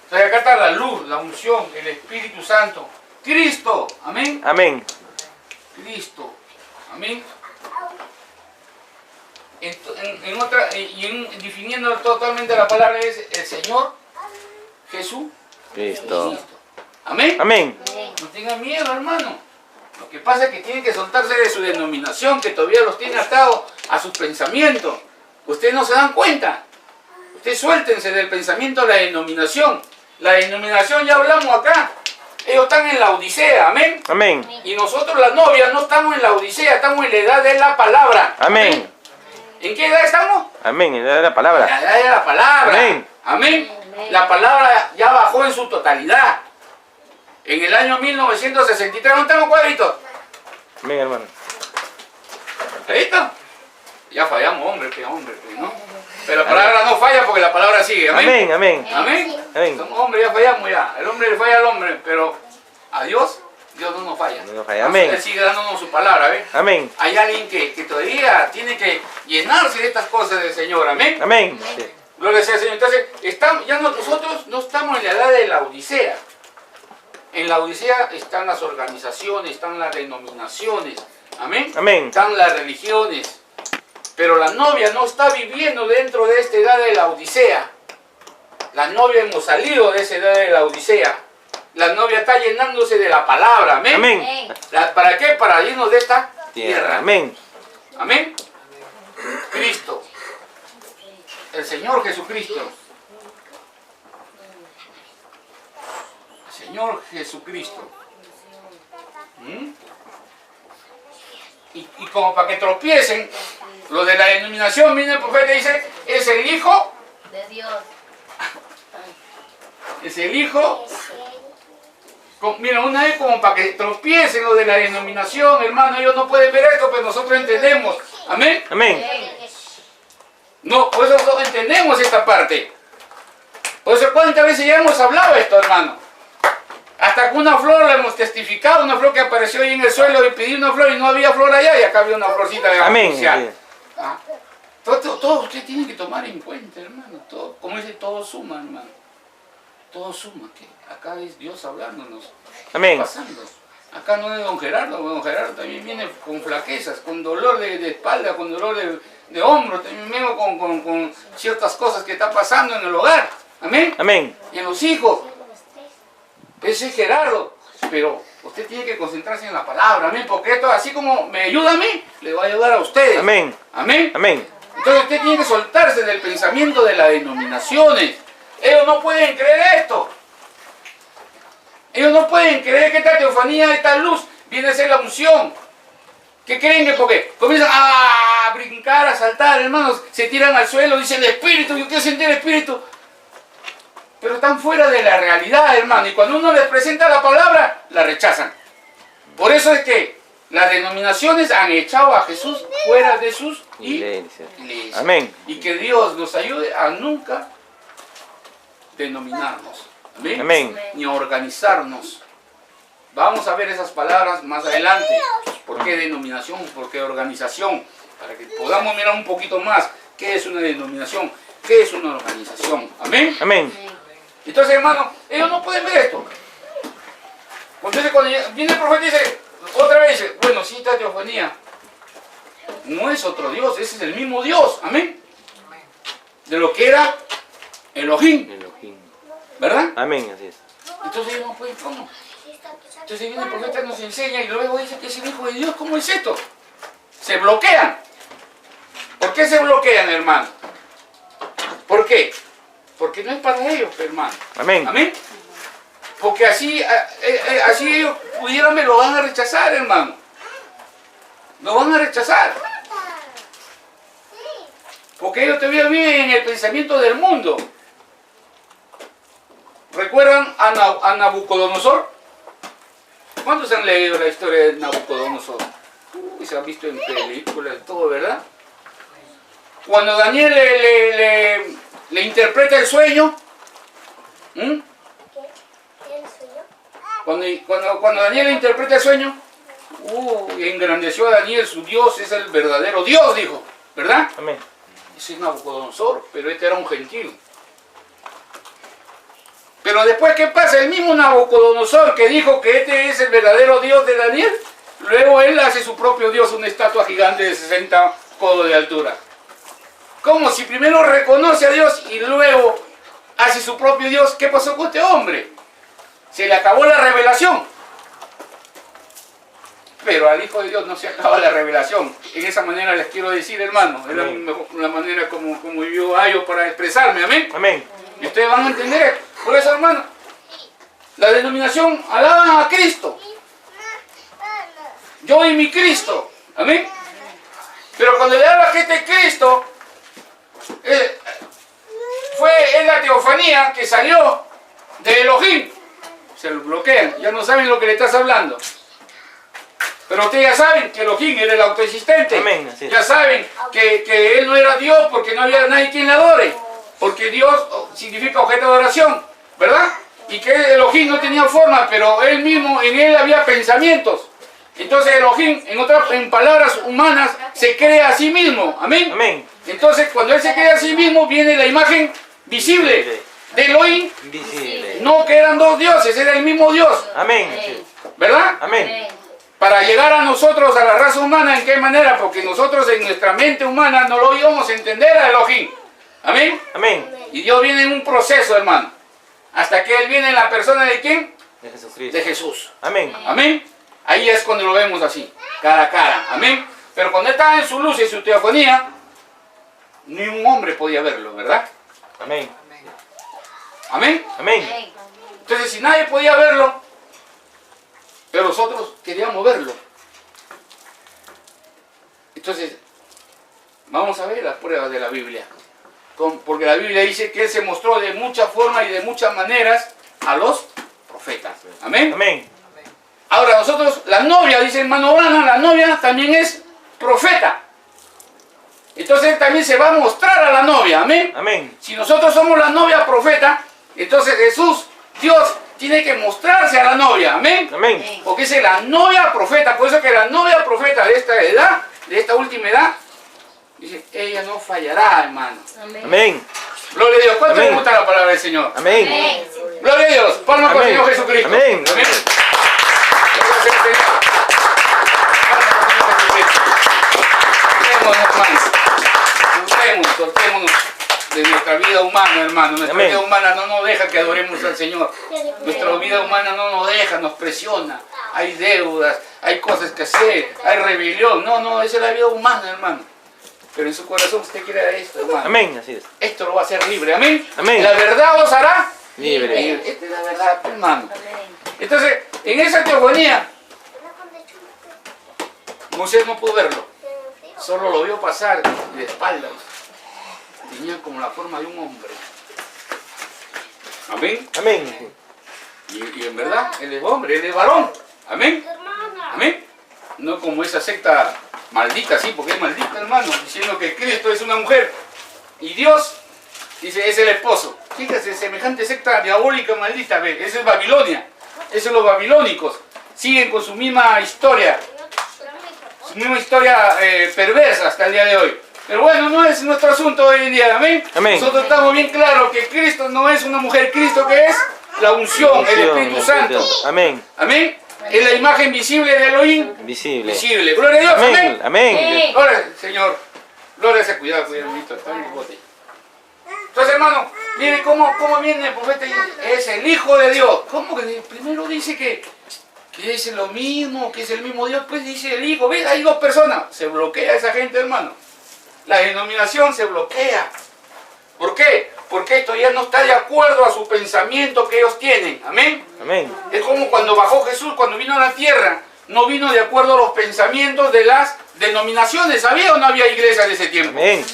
Entonces acá está la luz, la unción, el Espíritu Santo. Cristo. Amén. Amén. Cristo. Amén. Definiendo totalmente la palabra es el Señor Jesús. Cristo. Amén. Amén. No tengan miedo, hermano. Lo que pasa es que tienen que soltarse de su denominación, que todavía los tiene atados a sus pensamientos. Ustedes no se dan cuenta. Ustedes suéltense del pensamiento de la denominación. La denominación ya hablamos acá. Ellos están en la Odisea, amén. Amén. Y nosotros las novias no estamos en la Odisea, estamos en la edad de la palabra. Amén. ¿En qué edad estamos? Amén. En la edad de la palabra. La edad de la palabra. Amén. Amén. La palabra ya bajó en su totalidad. En el año 1963, ¿dónde estamos, cuadritos? Amén, hermano. ¿Listo? Ya fallamos, hombre, ¿no? Pero la palabra no falla porque la palabra sigue. Amén. Amén. Amén. Amén. Amén. Somos hombres, ya fallamos ya. El hombre le falla al hombre, pero a Dios, Dios no nos falla. No nos falla. Amén. Él sigue dándonos su palabra, ¿ves? Amén. Hay alguien que todavía tiene que llenarse de estas cosas del Señor. Amén. Amén. Sí. Gloria sea al Señor. Entonces, nosotros no estamos en la edad de la Odisea. En la Odisea están las organizaciones, están las denominaciones. Amén. Amén. Están las religiones. Pero la novia no está viviendo dentro de esta edad de la Odisea. La novia hemos salido de esa edad de la Odisea. La novia está llenándose de la palabra. Amén. Amén. ¿Para qué? Para irnos de esta tierra. Amén. Amén. Cristo. El Señor Jesucristo. El Señor Jesucristo. Y como para que tropiecen, los de la denominación, viene el profeta y dice, es el Hijo de Dios. Es el Hijo. Mira, una vez como para que tropiecen los de la denominación, hermano, ellos no pueden ver esto, pero nosotros entendemos. Amén. Amén. No, por eso nosotros entendemos esta parte. Por eso, ¿cuántas veces ya hemos hablado esto, hermano? Hasta que una flor la hemos testificado, una flor que apareció ahí en el suelo y pedí una flor y no había flor allá y acá había una florcita de Amén. artificial. ¿Ah? Todo usted tiene que tomar en cuenta, hermano. Todo, como dice, todo suma, hermano. Todo suma, que acá es Dios hablándonos. Amén. Pasando. Acá no es don Gerardo también viene con flaquezas, con dolor de espalda, con dolor de hombro, también viene con ciertas cosas que está pasando en el hogar. Amén. Amén. Y en los hijos. Ese es Gerardo. Pero usted tiene que concentrarse en la palabra, amén, porque esto así como me ayuda a mí, le va a ayudar a ustedes. Amén. Amén. Amén. Entonces usted tiene que soltarse del pensamiento de las denominaciones. Ellos no pueden creer esto. Ellos no pueden creer que esta teofanía, esta luz, viene a ser la unción. ¿Qué creen que porque comienzan a brincar, a saltar, hermanos, se tiran al suelo, dicen el espíritu, yo quiero sentir el espíritu? Pero están fuera de la realidad, hermano, y cuando uno les presenta la palabra, la rechazan. Por eso es que las denominaciones han echado a Jesús fuera de sus iglesias. Amén. Y que Dios nos ayude a nunca denominarnos. Amén. Amén. Ni a organizarnos. Vamos a ver esas palabras más adelante. ¿Por qué denominación? ¿Por qué organización? Para que podamos mirar un poquito más qué es una denominación, qué es una organización. Amén. Amén. Entonces, hermano, ellos no pueden ver esto. Entonces, cuando viene el profeta y dice, otra vez dice, bueno, sí está teofanía. No es otro Dios, ese es el mismo Dios. Amén. De lo que era Elohim. ¿Verdad? Amén, así es. Entonces ellos no pueden, ¿cómo? Entonces viene el profeta y nos enseña y luego dice que es el Hijo de Dios. ¿Cómo es esto? Se bloquean. ¿Por qué se bloquean, hermano? ¿Por qué? Porque no es para ellos, hermano. Amén. Amén. Porque así ellos pudieran ver, lo van a rechazar, hermano. Lo van a rechazar. Porque ellos todavía viven en el pensamiento del mundo. ¿Recuerdan a Nabucodonosor? ¿Cuántos han leído la historia de Nabucodonosor? Se han visto en películas y todo, ¿verdad? Cuando Daniel le interpreta el sueño, cuando Daniel le interpreta el sueño, engrandeció a Daniel, su Dios es el verdadero Dios, dijo, ¿verdad? Amén. Ese es Nabucodonosor, pero este era un gentil. Pero después, ¿qué pasa? El mismo Nabucodonosor que dijo que este es el verdadero Dios de Daniel, luego él hace su propio Dios, una estatua gigante de 60 codos de altura. ¿Cómo? Si primero reconoce a Dios y luego hace su propio Dios, ¿qué pasó con este hombre? Se le acabó la revelación. pero al Hijo de Dios no se acaba la revelación. En esa manera les quiero decir, hermano, es la manera como yo hallo para expresarme, amén. Amén. Y ustedes van a entender. Por eso, hermano, la denominación alaban a Cristo. Yo y mi Cristo, amén. Pero cuando le habla a gente de Cristo, fue en la teofanía que salió de Elohim. Se lo bloquean, ya no saben lo que le estás hablando. Pero ustedes ya saben que Elohim era el autoexistente. Amén, así es. Ya saben que Él no era Dios porque no había nadie quien le adore. Porque Dios significa objeto de adoración, ¿verdad? Y que Elohim no tenía forma, pero Él mismo, en Él había pensamientos. Entonces Elohim, en palabras humanas, se crea a sí mismo. Amén. Amén. Entonces cuando Él se crea a sí mismo, viene la imagen visible de Elohim. Visible. No que eran dos dioses, era el mismo Dios. Amén. ¿Verdad? Amén. Para llegar a nosotros, a la raza humana, ¿en qué manera? Porque nosotros en nuestra mente humana no lo íbamos a entender a Elohim. Amén. Amén. Y Dios viene en un proceso, hermano. Hasta que Él viene en la persona de ¿quién? De Jesucristo. De Jesús. Amén. Amén. Ahí es cuando lo vemos así, cara a cara. Amén. Pero cuando Él estaba en su luz y en su teofanía, ni un hombre podía verlo, ¿verdad? Amén. Amén. Amén. Entonces, si nadie podía verlo, pero nosotros queríamos verlo. Entonces, vamos a ver las pruebas de la Biblia. Porque la Biblia dice que Él se mostró de muchas formas y de muchas maneras a los profetas. Amén. Amén. Ahora nosotros, la novia, dice hermano Brana, la novia también es profeta. Entonces Él también se va a mostrar a la novia. Amén. Amén. Si nosotros somos la novia profeta, entonces Jesús, Dios, tiene que mostrarse a la novia. Amén. Amén. Porque es la novia profeta. Por eso que la novia profeta de esta edad, de esta última edad, dice, ella no fallará, hermano. Amén. Gloria a Dios. ¿Cuánto Amén. le gusta la palabra del Señor? Amén. Gloria a Dios. Palma con el Amén. Señor Jesucristo. Amén. Amén. Gloria al Señor. Palma con el Señor Jesucristo. Soltémonos, hermanos. Soltémonos de nuestra vida humana, hermano. Nuestra Amén. vida humana no nos deja que adoremos al Señor. Nuestra vida humana no nos deja, nos presiona. Hay deudas, hay cosas que hacer, hay rebelión. No, esa es la vida humana, hermano. Pero en su corazón usted quiere esto, hermano. Amén. Así es. Esto lo va a hacer libre, amén. Amén. La verdad os hará Libre. Esta es la verdad, hermano. Entonces, en esa teofanía, Moisés no pudo verlo. Solo lo vio pasar de espaldas. Tenía como la forma de un hombre. Amén. Amén. Y en verdad, él es hombre, él es varón. Amén. Amén. No como esa secta maldita, sí, porque es maldita, hermano, diciendo que Cristo es una mujer. Y Dios, dice, es el esposo. Fíjate, semejante secta diabólica maldita, ve, eso es Babilonia. Esos son los babilónicos. Siguen con su misma historia. Su misma historia perversa hasta el día de hoy. Pero bueno, no es nuestro asunto hoy en día, amén. Amén. Nosotros estamos bien claros que Cristo no es una mujer, Cristo que es la unción, el Espíritu Santo. Amén. Amén. Es la imagen visible de Elohim. Visible. Visible. Gloria a Dios, amén. Amén. Amén. Gloria, Señor. Gloria a ese cuidado, hermanito. Está en el bote. Entonces, hermano, mire cómo viene el profeta. Es el Hijo de Dios. ¿Cómo que primero dice que es lo mismo, que es el mismo Dios? Pues dice el Hijo. ¿Ves? Hay dos personas. Se bloquea esa gente, hermano. La denominación se bloquea. ¿Por qué? Porque esto ya no está de acuerdo a su pensamiento que ellos tienen. Amén. Amén. Es como cuando bajó Jesús, cuando vino a la tierra, no vino de acuerdo a los pensamientos de las denominaciones. ¿Había o no había iglesia en ese tiempo? Amén.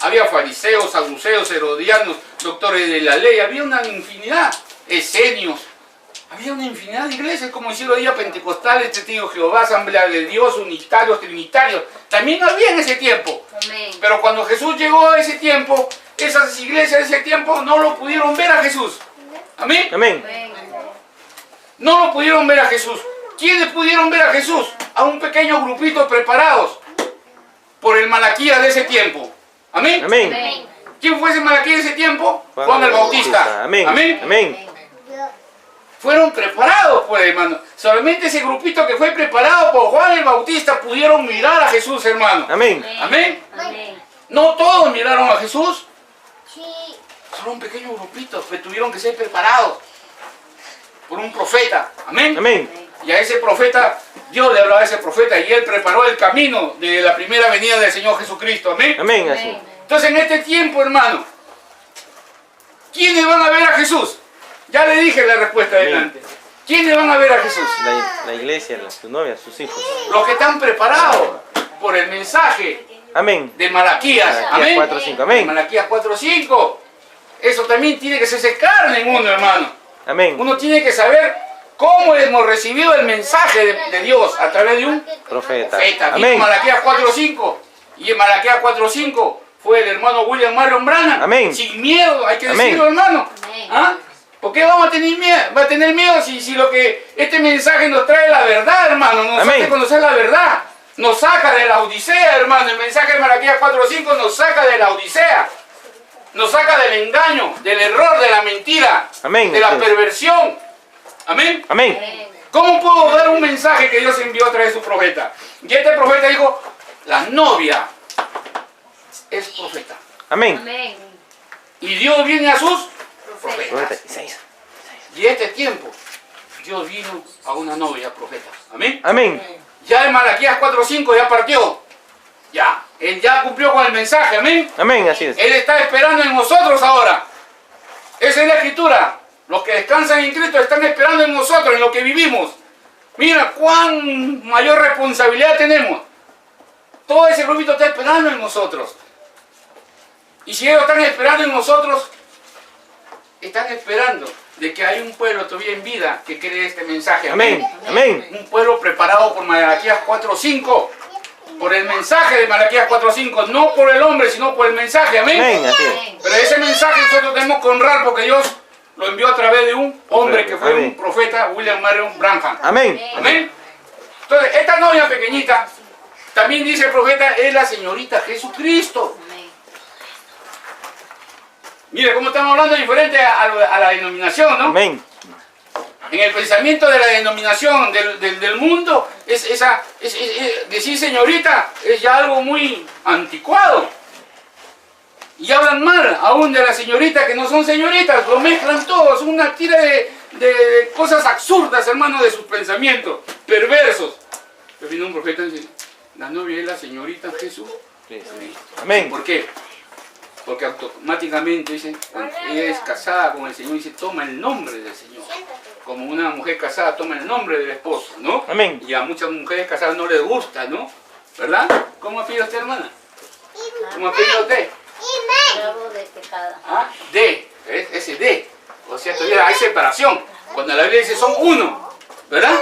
Había fariseos, saduceos, herodianos, doctores de la ley, había una infinidad, esenios. Había una infinidad de iglesias, como decirlo hoy día, pentecostales, testigos de Jehová, asamblea de Dios, unitarios, trinitarios. También había en ese tiempo. Amén. Pero cuando Jesús llegó a ese tiempo, esas iglesias de ese tiempo no lo pudieron ver a Jesús. Amén. Amén. No lo pudieron ver a Jesús. ¿Quiénes pudieron ver a Jesús? A un pequeño grupito preparados por el Malaquías de ese tiempo. Amén. Amén. ¿Quién fue ese Malaquías de ese tiempo? Juan el Bautista. Amén. Amén. Amén. Fueron preparados por el hermano. Solamente ese grupito que fue preparado por Juan el Bautista pudieron mirar a Jesús, hermano. Amén. Amén. Amén. No todos miraron a Jesús. Sí. Solo un pequeño grupito que tuvieron que ser preparados por un profeta. Amén. Amén. Y a ese profeta, Dios le hablaba a ese profeta y él preparó el camino de la primera venida del Señor Jesucristo. Amén. Amén, así. Entonces en este tiempo, hermano, ¿quiénes van a ver a Jesús? Ya le dije la respuesta adelante. ¿Quiénes van a ver a Jesús? La iglesia, su novia, sus hijos. Los que están preparados por el mensaje Amén. de Malaquías. Amén. 4:5. Amén. Malaquías 4:5. Eso también tiene que hacerse carne en uno, hermano. Amén. Uno tiene que saber cómo hemos recibido el mensaje de Dios a través de un Profeta. profeta. Amén. Malaquías 4:5. Y en Malaquías 4:5 fue el hermano William Marion Branham. Amén. Sin miedo, hay que Amén. decirlo, hermano. Amén. ¿Ah? ¿Por qué vamos a tener miedo? Va a tener miedo si lo que este mensaje nos trae la verdad, hermano. Nos Amén. hace conocer la verdad. Nos saca de la odisea, hermano. El mensaje de Malaquías 4:5 nos saca de la odisea. Nos saca del engaño, del error, de la mentira, Amén. de la perversión. Amén. Amén. ¿Cómo puedo dar un mensaje que Dios envió a través de su profeta? Y este profeta dijo, la novia es profeta. Amén. Amén. Y Dios viene a sus Profeta. profetas. Isaías. Y este tiempo, Dios vino a una novia profeta. Amén. Amén. Ya en Malaquías 4:5 ya partió. Ya. Él ya cumplió con el mensaje. Amén. Amén, así es. Él está esperando en nosotros ahora. Esa es la escritura. Los que descansan en Cristo están esperando en nosotros, en lo que vivimos. Mira cuán mayor responsabilidad tenemos. Todo ese grupito está esperando en nosotros. Y si ellos están esperando en nosotros, están esperando de que hay un pueblo todavía en vida que cree este mensaje. Amén. Amén. Un pueblo preparado por Malaquías 4:5. Por el mensaje de Malaquías 4:5. No por el hombre, sino por el mensaje. Amén. Amén, así es. Pero ese mensaje nosotros tenemos que honrar porque Dios lo envió a través de un hombre que fue Amén. un profeta, William Marion Branham. Amén. Amén. Entonces, esta novia pequeñita, también dice el profeta, es la señorita Jesucristo. Amén. Mire cómo estamos hablando diferente a la denominación, ¿no? Amén. En el pensamiento de la denominación del mundo, decir señorita es ya algo muy anticuado. Y hablan mal aún de las señoritas que no son señoritas, lo mezclan todos, una tira de cosas absurdas, hermano, de sus pensamientos, perversos. Pero vino un profeta y dice, la novia es la señorita Jesús. Amén. ¿Por qué? Porque automáticamente dice, cuando ella es casada con el Señor, dice, toma el nombre del Señor. Como una mujer casada toma el nombre del esposo, ¿no? Amén. Y a muchas mujeres casadas no les gusta, ¿no? ¿Verdad? ¿Cómo ha pedido usted, hermana? ¿Cómo ha pedido usted? Bravo de pecado. ¿Ah? D, ¿ves? Ese D. O sea, todavía hay separación. Cuando la Biblia dice son uno, ¿verdad?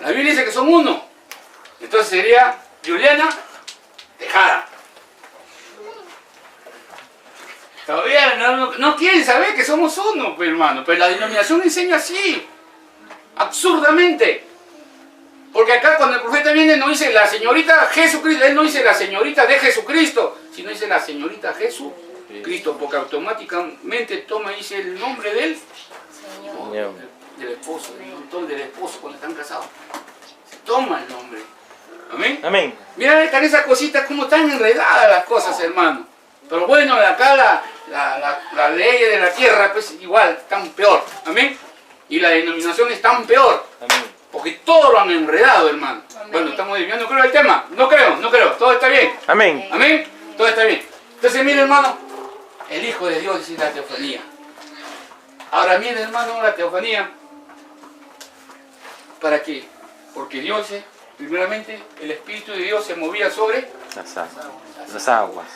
La Biblia dice que son uno. Entonces sería Juliana Tejada. Todavía no quieren saber que somos uno, pues, hermano. Pero la denominación enseña así. Absurdamente. Porque acá cuando el profeta viene no dice la señorita Jesucristo, él no dice la señorita de Jesucristo, sino dice la señorita Jesucristo, porque automáticamente toma y dice el nombre del Señor. del esposo, del esposo cuando están casados. Se toma el nombre. Amén. Amén. Mira, están esas cositas como están enredadas las cosas, hermano. Pero bueno, acá la ley de la tierra, pues igual, están peor. Amén. Y la denominación es tan peor. Amén. Porque todo lo han enredado, hermano. Amén. Bueno, estamos desviando, creo, el tema. No creo. Todo está bien. Amén. Amén. Todo está bien. Entonces, mire, hermano, el Hijo de Dios es la teofanía. Ahora, mire, hermano, la teofanía. ¿Para qué? Porque Dios, primeramente, el Espíritu de Dios se movía sobre. Las aguas.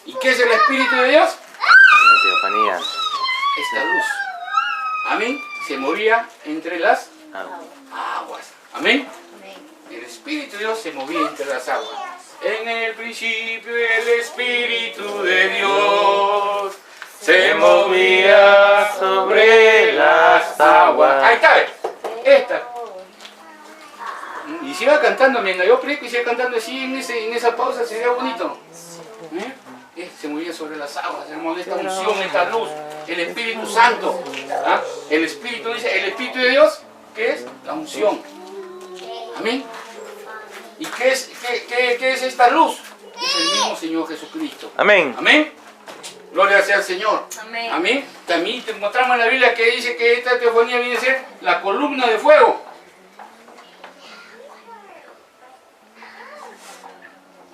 ¿Y qué es el Espíritu de Dios? La teofanía. Esta luz. Amén. Se movía entre las aguas. Amén. Amén. El Espíritu de Dios se movía entre las aguas. En el principio el Espíritu de Dios se movía sobre las aguas. Ahí está, ¿ves? Esta. Y siga cantando, mientras yo predico y siga cantando así en esa pausa, sería bonito. Se movía sobre las aguas, hermano, esta unción, esta luz, el Espíritu Santo. ¿Ah? El Espíritu dice, el Espíritu de Dios, ¿qué es? La unción. Amén. ¿Y qué es esta luz? Es el mismo Señor Jesucristo. Amén. Amén. Gloria sea al Señor. Amén. Amén. También te encontramos en la Biblia que dice que esta teofanía viene a ser la columna de fuego.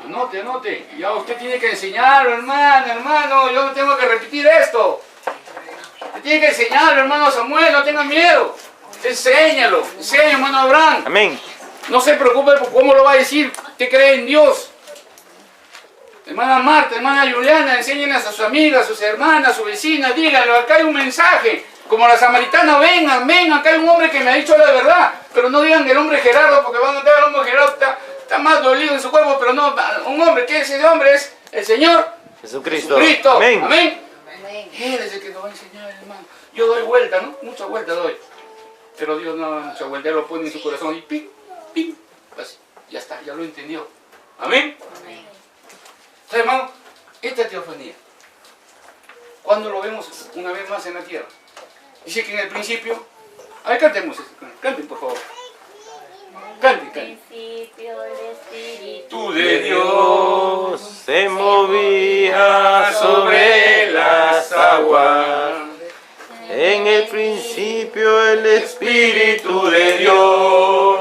Anote, anote. Ya usted tiene que enseñarlo, hermano. Yo no tengo que repetir esto. Usted tiene que enseñarlo, hermano Samuel, no tenga miedo. Enséñalo, hermano Abraham. Amén. No se preocupe por cómo lo va a decir. Usted cree en Dios. Hermana Marta, hermana Juliana, enséñenles a sus amigas, a sus hermanas, a sus vecinas, díganlo, acá hay un mensaje. Como la samaritana, vengan, acá hay un hombre que me ha dicho la verdad. Pero no digan el hombre Gerardo, porque van a notar el hombre Gerardo está más dolido en su cuerpo, pero no, un hombre, ¿qué es ese hombre? Es el Señor Jesucristo. Jesucristo. Amén. Amén. Él es el que nos va a enseñar, hermano. Yo doy vuelta, ¿no? Mucha vuelta doy. Pero Dios no da mucha vuelta, Él lo pone en su corazón y pim, pim, así, ya está, ya lo entendió. Amén. Entonces, hermano, esta teofanía, ¿cuándo lo vemos una vez más en la tierra? Dice que en el principio, a ver, cantemos, canten por favor. Canten, canten. En el principio el Espíritu Tú de Dios Se movía sobre las aguas. En el principio el Espíritu de Dios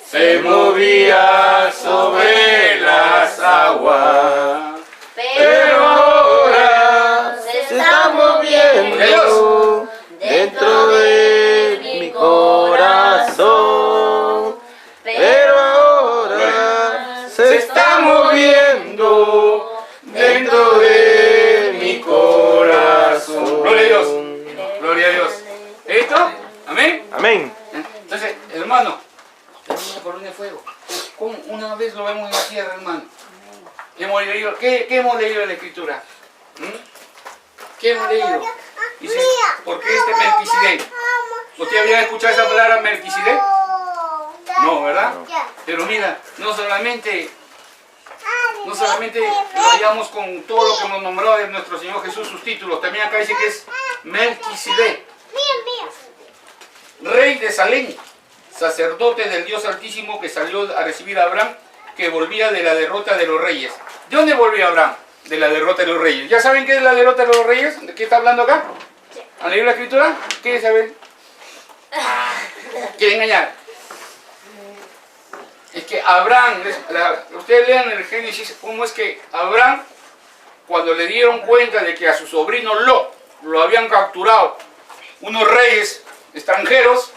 se movía sobre las aguas. Pero ahora se está moviendo dentro de mi corazón. Pero ahora se está moviendo dentro de mi corazón. Gloria a Dios. Gloria a Dios. ¿Esto? ¿Amén? Amén. Entonces, hermano, tenemos una columna de fuego. ¿Cómo una vez lo vemos en la tierra, hermano? Hemos leído, ¿qué hemos leído en la Escritura? ¿Qué hemos leído? Dice, porque este Melquisedec. ¿Usted había escuchado esa palabra Melquisedec? No, ¿verdad? Pero mira, no solamente lo hallamos con todo lo que hemos nombrado de nuestro Señor Jesús, sus títulos. También acá dice que es Melquisedec, rey de Salem, sacerdote del Dios Altísimo que salió a recibir a Abraham, que volvía de la derrota de los reyes. ¿De dónde volvió Abraham? De la derrota de los reyes. ¿Ya saben qué es la derrota de los reyes? ¿De qué está hablando acá? ¿Han leído la Escritura? ¿Qué saben? ¿Quieren engañar? Es que Abraham, ustedes lean en el Génesis cómo es que Abraham, cuando le dieron cuenta de que a su sobrino Lot lo habían capturado unos reyes extranjeros,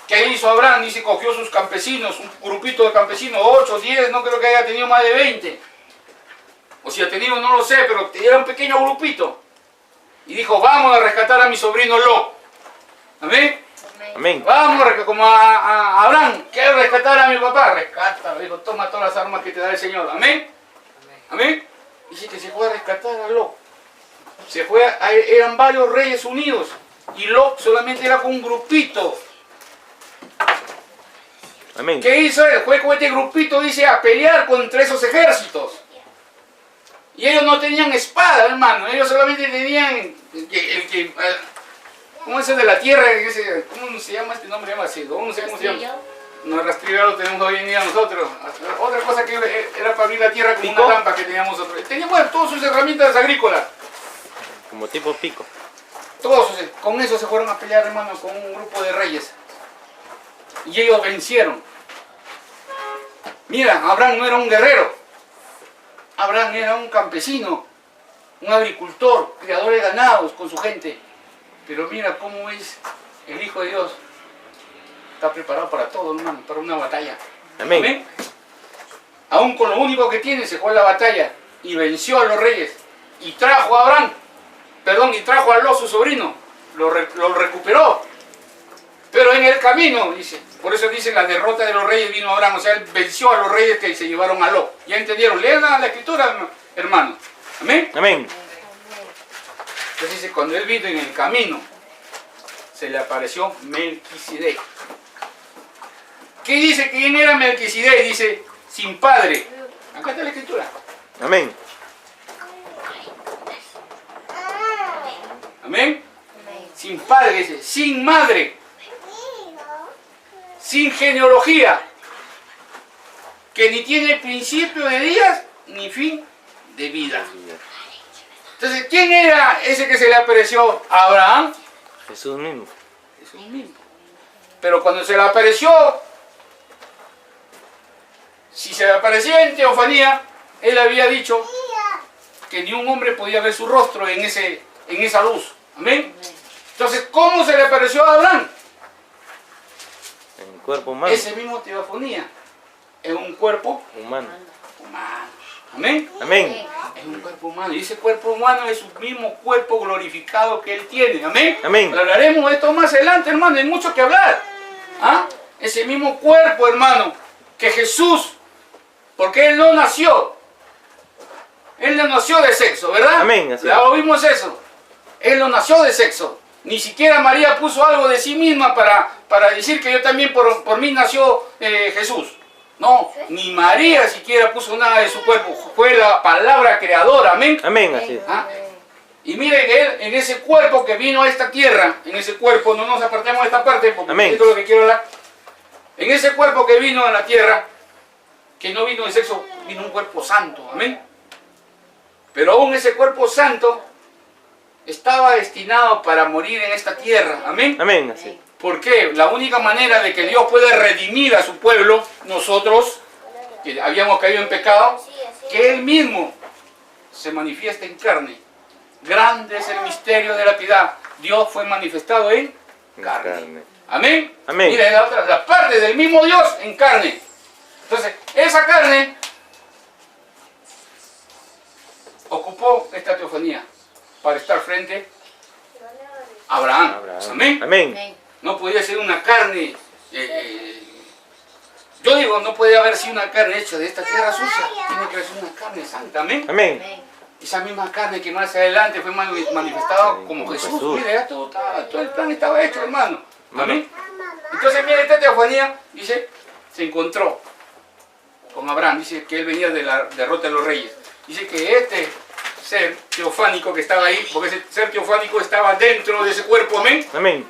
¿qué hizo Abraham? Dice, cogió sus campesinos, un grupito de campesinos, 8, 10, no creo que haya tenido más de 20. O si ha tenido, no lo sé, pero era un pequeño grupito. Y dijo, vamos a rescatar a mi sobrino Lot. ¿Amén? Amén. Vamos, como a Abraham, quiero rescatar a mi papá. Rescátalo, dijo, toma todas las armas que te da el Señor. Amén. Amén. Dice que se fue a rescatar a Lot. Eran varios reyes unidos. Y Lot solamente era con un grupito. Amén. ¿Qué hizo él? Fue con este grupito, dice, a pelear contra esos ejércitos. Y ellos no tenían espada, hermano. Ellos solamente tenían ¿cómo es el de la tierra? ¿Cómo se llama este nombre? No sé cómo se llama. No, el rastrillo lo tenemos hoy en día nosotros. Otra cosa que era para abrir la tierra como ¿Pico? una trampa que teníamos nosotros. Teníamos todas sus herramientas agrícolas. Como tipo pico. Todos, con eso se fueron a pelear, hermano, con un grupo de reyes. Y ellos vencieron. Mira, Abraham no era un guerrero. Abraham era un campesino, un agricultor, criador de ganados con su gente. Pero mira cómo es el Hijo de Dios. Está preparado para todo, hermano, para una batalla. Amén. ¿Amén? Aún con lo único que tiene, se fue a la batalla y venció a los reyes. Y trajo a Abraham, y trajo a Lot, su sobrino. Lo recuperó. Pero en el camino, dice, por eso dice la derrota de los reyes vino Abraham. O sea, él venció a los reyes que se llevaron a Lot. ¿Ya entendieron? Lean la Escritura, hermano. Amén. Amén. Entonces dice, cuando él vino en el camino, se le apareció Melquisedec. ¿Qué dice? ¿Quién era Melquisedec? Dice, sin padre. Acá está la Escritura. Amén. Amén. Sin padre, dice, sin madre. Sin genealogía. Que ni tiene principio de días ni fin de vida. Entonces, ¿quién era ese que se le apareció a Abraham? Jesús mismo. Jesús mismo. Pero cuando se le apareció, si se le aparecía en teofanía, él había dicho que ni un hombre podía ver su rostro en esa luz. Amén. Entonces, ¿cómo se le apareció a Abraham? En el cuerpo humano. Ese mismo teofanía. Es un cuerpo Humano. humano. Amén. Amén. Es un cuerpo humano. Y ese cuerpo humano es su mismo cuerpo glorificado que él tiene. Amén. Amén. Hablaremos de esto más adelante, hermano. Hay mucho que hablar. ¿Ah? Ese mismo cuerpo, hermano, que Jesús, porque él no nació. Él no nació de sexo, ¿verdad? Amén. Así Ya oímos eso. Él no nació de sexo. Ni siquiera María puso algo de sí misma para decir que yo también por mí nació Jesús. No, ni María siquiera puso nada de su cuerpo. Fue la palabra creadora. Amén. Amén, así es. ¿Ah? Y mire que él, en ese cuerpo que vino a esta tierra, en ese cuerpo, no nos apartemos de esta parte, porque Amén. esto es lo que quiero hablar. En ese cuerpo que vino a la tierra, que no vino de sexo, vino un cuerpo santo. Amén. Pero aún ese cuerpo santo estaba destinado para morir en esta tierra. Amén. Amén, así es. ¿Por qué? La única manera de que Dios pueda redimir a su pueblo, nosotros, que habíamos caído en pecado, que Él mismo se manifiesta en carne. Grande es el misterio de la piedad. Dios fue manifestado en carne. Amén. Amén. Mira, la parte del mismo Dios en carne. Entonces, esa carne ocupó esta teofanía para estar frente a Abraham. Amén. Amén. No podía ser una carne, yo digo, no puede haber sido una carne hecha de esta tierra sucia, tiene que ser una carne santa, amén. Amén. Esa misma carne que más adelante fue manifestada como como Jesús. Jesús. Mire, ya todo el plan estaba hecho, hermano. Amén. Entonces, mire, esta teofanía, dice, se encontró con Abraham, dice que él venía de la derrota de los reyes. Dice que este ser teofánico que estaba ahí, porque ese ser teofánico estaba dentro de ese cuerpo, amén. Amén.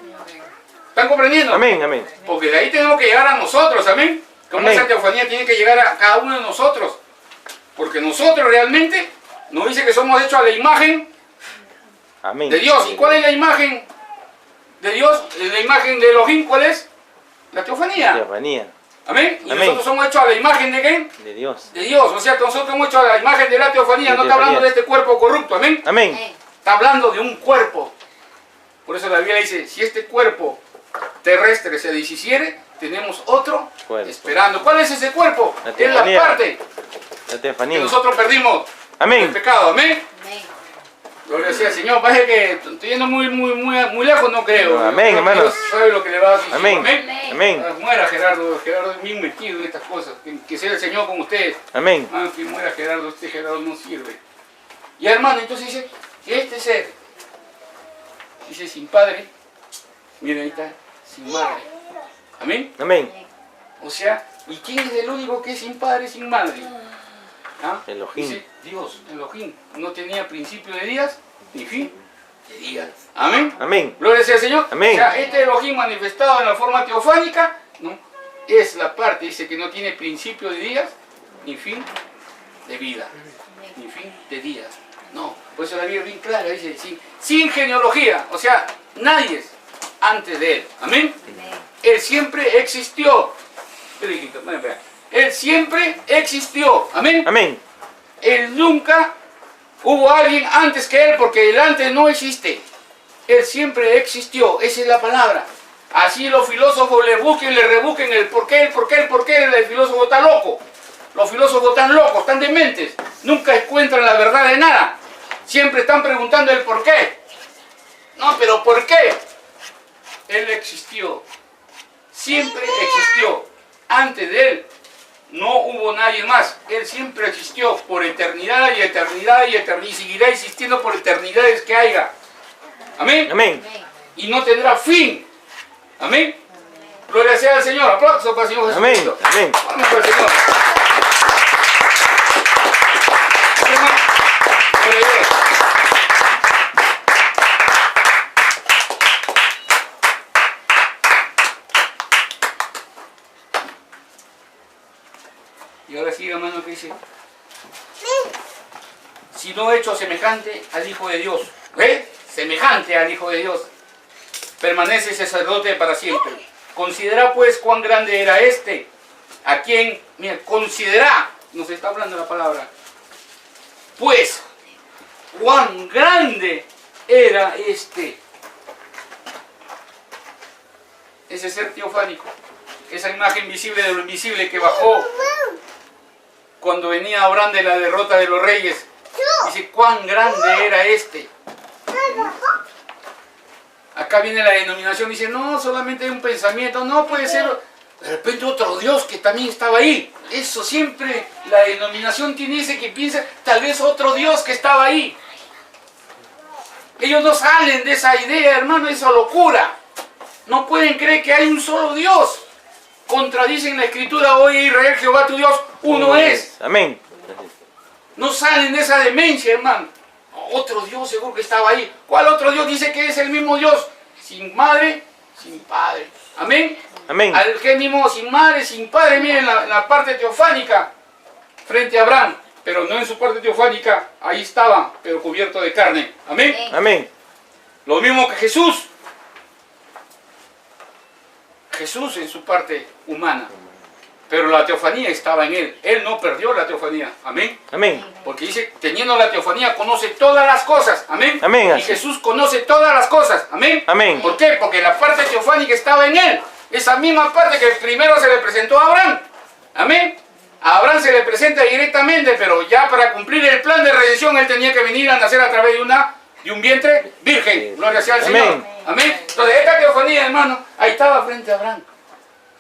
¿Están comprendiendo? Amén, amén. Porque de ahí tenemos que llegar a nosotros, amén. Como Amén. esa teofanía tiene que llegar a cada uno de nosotros. Porque nosotros realmente nos dice que somos hechos a la imagen Amén. de Dios. ¿Y cuál es la imagen de Dios? La imagen de Elohim, ¿cuál es? La teofanía. Teofanía. Amén. Y Amén. nosotros somos hechos a la imagen de ¿quién? De Dios. De Dios. O sea, que nosotros somos hechos a la imagen de la teofanía. De No está hablando teofanía. de este cuerpo corrupto, amén. Amén. Está hablando de un cuerpo. Por eso la Biblia dice, si este cuerpo terrestre se deshiciere, tenemos otro Cuerpo. esperando. ¿Cuál es ese cuerpo? La Es la teofanía. parte La que teofanía. nosotros perdimos el Amén. pecado. Amén. Gloria sea al Señor. Parece que estoy yendo muy lejos, no creo. Amén, Creo que hermanos. Dios sabe lo que le va a decir. Amén. Amén. Muera Gerardo. Gerardo es bien metido en estas cosas. Que sea el Señor con ustedes. Amén. Ah, que muera Gerardo. Este Gerardo no sirve. Y hermano, entonces dice que este ser, dice sin padre, miren ahí está, sin madre. Amén. Amén. O sea, ¿y quién es el único que es sin padre y sin madre? ¿Ah? Elohim. Dice Dios, Elohim, no tenía principio de días ni fin de días. Amén. Amén. Gloria sea al Señor. Amén. O sea, este Elohim manifestado en la forma teofánica, ¿no? Es la parte, dice que no tiene principio de días ni fin de vida. Ni fin de días. No, por eso la Biblia es bien clara, dice, sin genealogía, o sea, nadie es antes de él. Amén. Él siempre existió. Él siempre existió. Amén. Amén. Él nunca hubo alguien antes que él, porque el antes no existe. Él siempre existió. Esa es la palabra. Así los filósofos le busquen, le rebusquen el por qué, el filósofo está loco. Los filósofos están locos, están dementes. Nunca encuentran la verdad de nada. Siempre están preguntando el por qué. No, pero ¿por qué? Él existió. Siempre existió. Antes de él no hubo nadie más. Él siempre existió por eternidad y eternidad y eternidad. Y seguirá existiendo por eternidades que haya. Amén. Amén. Y no tendrá fin. Amén. Gloria sea al Señor. Aplausos para el Señor Jesucristo. Amén. Amén. Vamos para el Señor. Gloria a Dios. Y ahora sigue, hermano, que dice, si no hecho semejante al Hijo de Dios, ¿ve? Semejante al Hijo de Dios, permanece sacerdote para siempre. Considera pues cuán grande era este a quien, mira, considera, nos está hablando la palabra, pues, cuán grande era este. Ese ser teofánico, esa imagen visible de lo invisible que bajó cuando venía Abraham de la derrota de los reyes. Dice, cuán grande era este. Acá viene la denominación, dice, no, solamente hay un pensamiento, no puede ser de repente otro Dios que también estaba ahí. Eso siempre, la denominación tiene ese que piensa, tal vez otro Dios que estaba ahí. Ellos no salen de esa idea, hermano, esa locura. No pueden creer que hay un solo Dios. Contradicen la Escritura, oye Israel, Jehová tu Dios, uno es. Amén. No salen de esa demencia, hermano. Otro Dios seguro que estaba ahí. ¿Cuál otro Dios? Dice que es el mismo Dios. Sin madre, sin padre. Amén. Amén. Al que mismo sin madre, sin padre. Miren la parte teofánica frente a Abraham. Pero no en su parte teofánica. Ahí estaba, pero cubierto de carne. Amén. Amén. Lo mismo que Jesús. Jesús en su parte humana. Pero la teofanía estaba en él. Él no perdió la teofanía. Amén. Amén. Porque dice, teniendo la teofanía, conoce todas las cosas. Amén. Amén. Y Jesús conoce todas las cosas. Amén. Amén. ¿Por qué? Porque la parte teofánica estaba en él. Esa misma parte que primero se le presentó a Abraham. Amén. A Abraham se le presenta directamente, pero ya para cumplir el plan de redención, él tenía que venir a nacer a través de un vientre virgen. Gloria sea al Señor. Amén. Amén. Entonces, esta teofanía, hermano, ahí estaba frente a Abraham.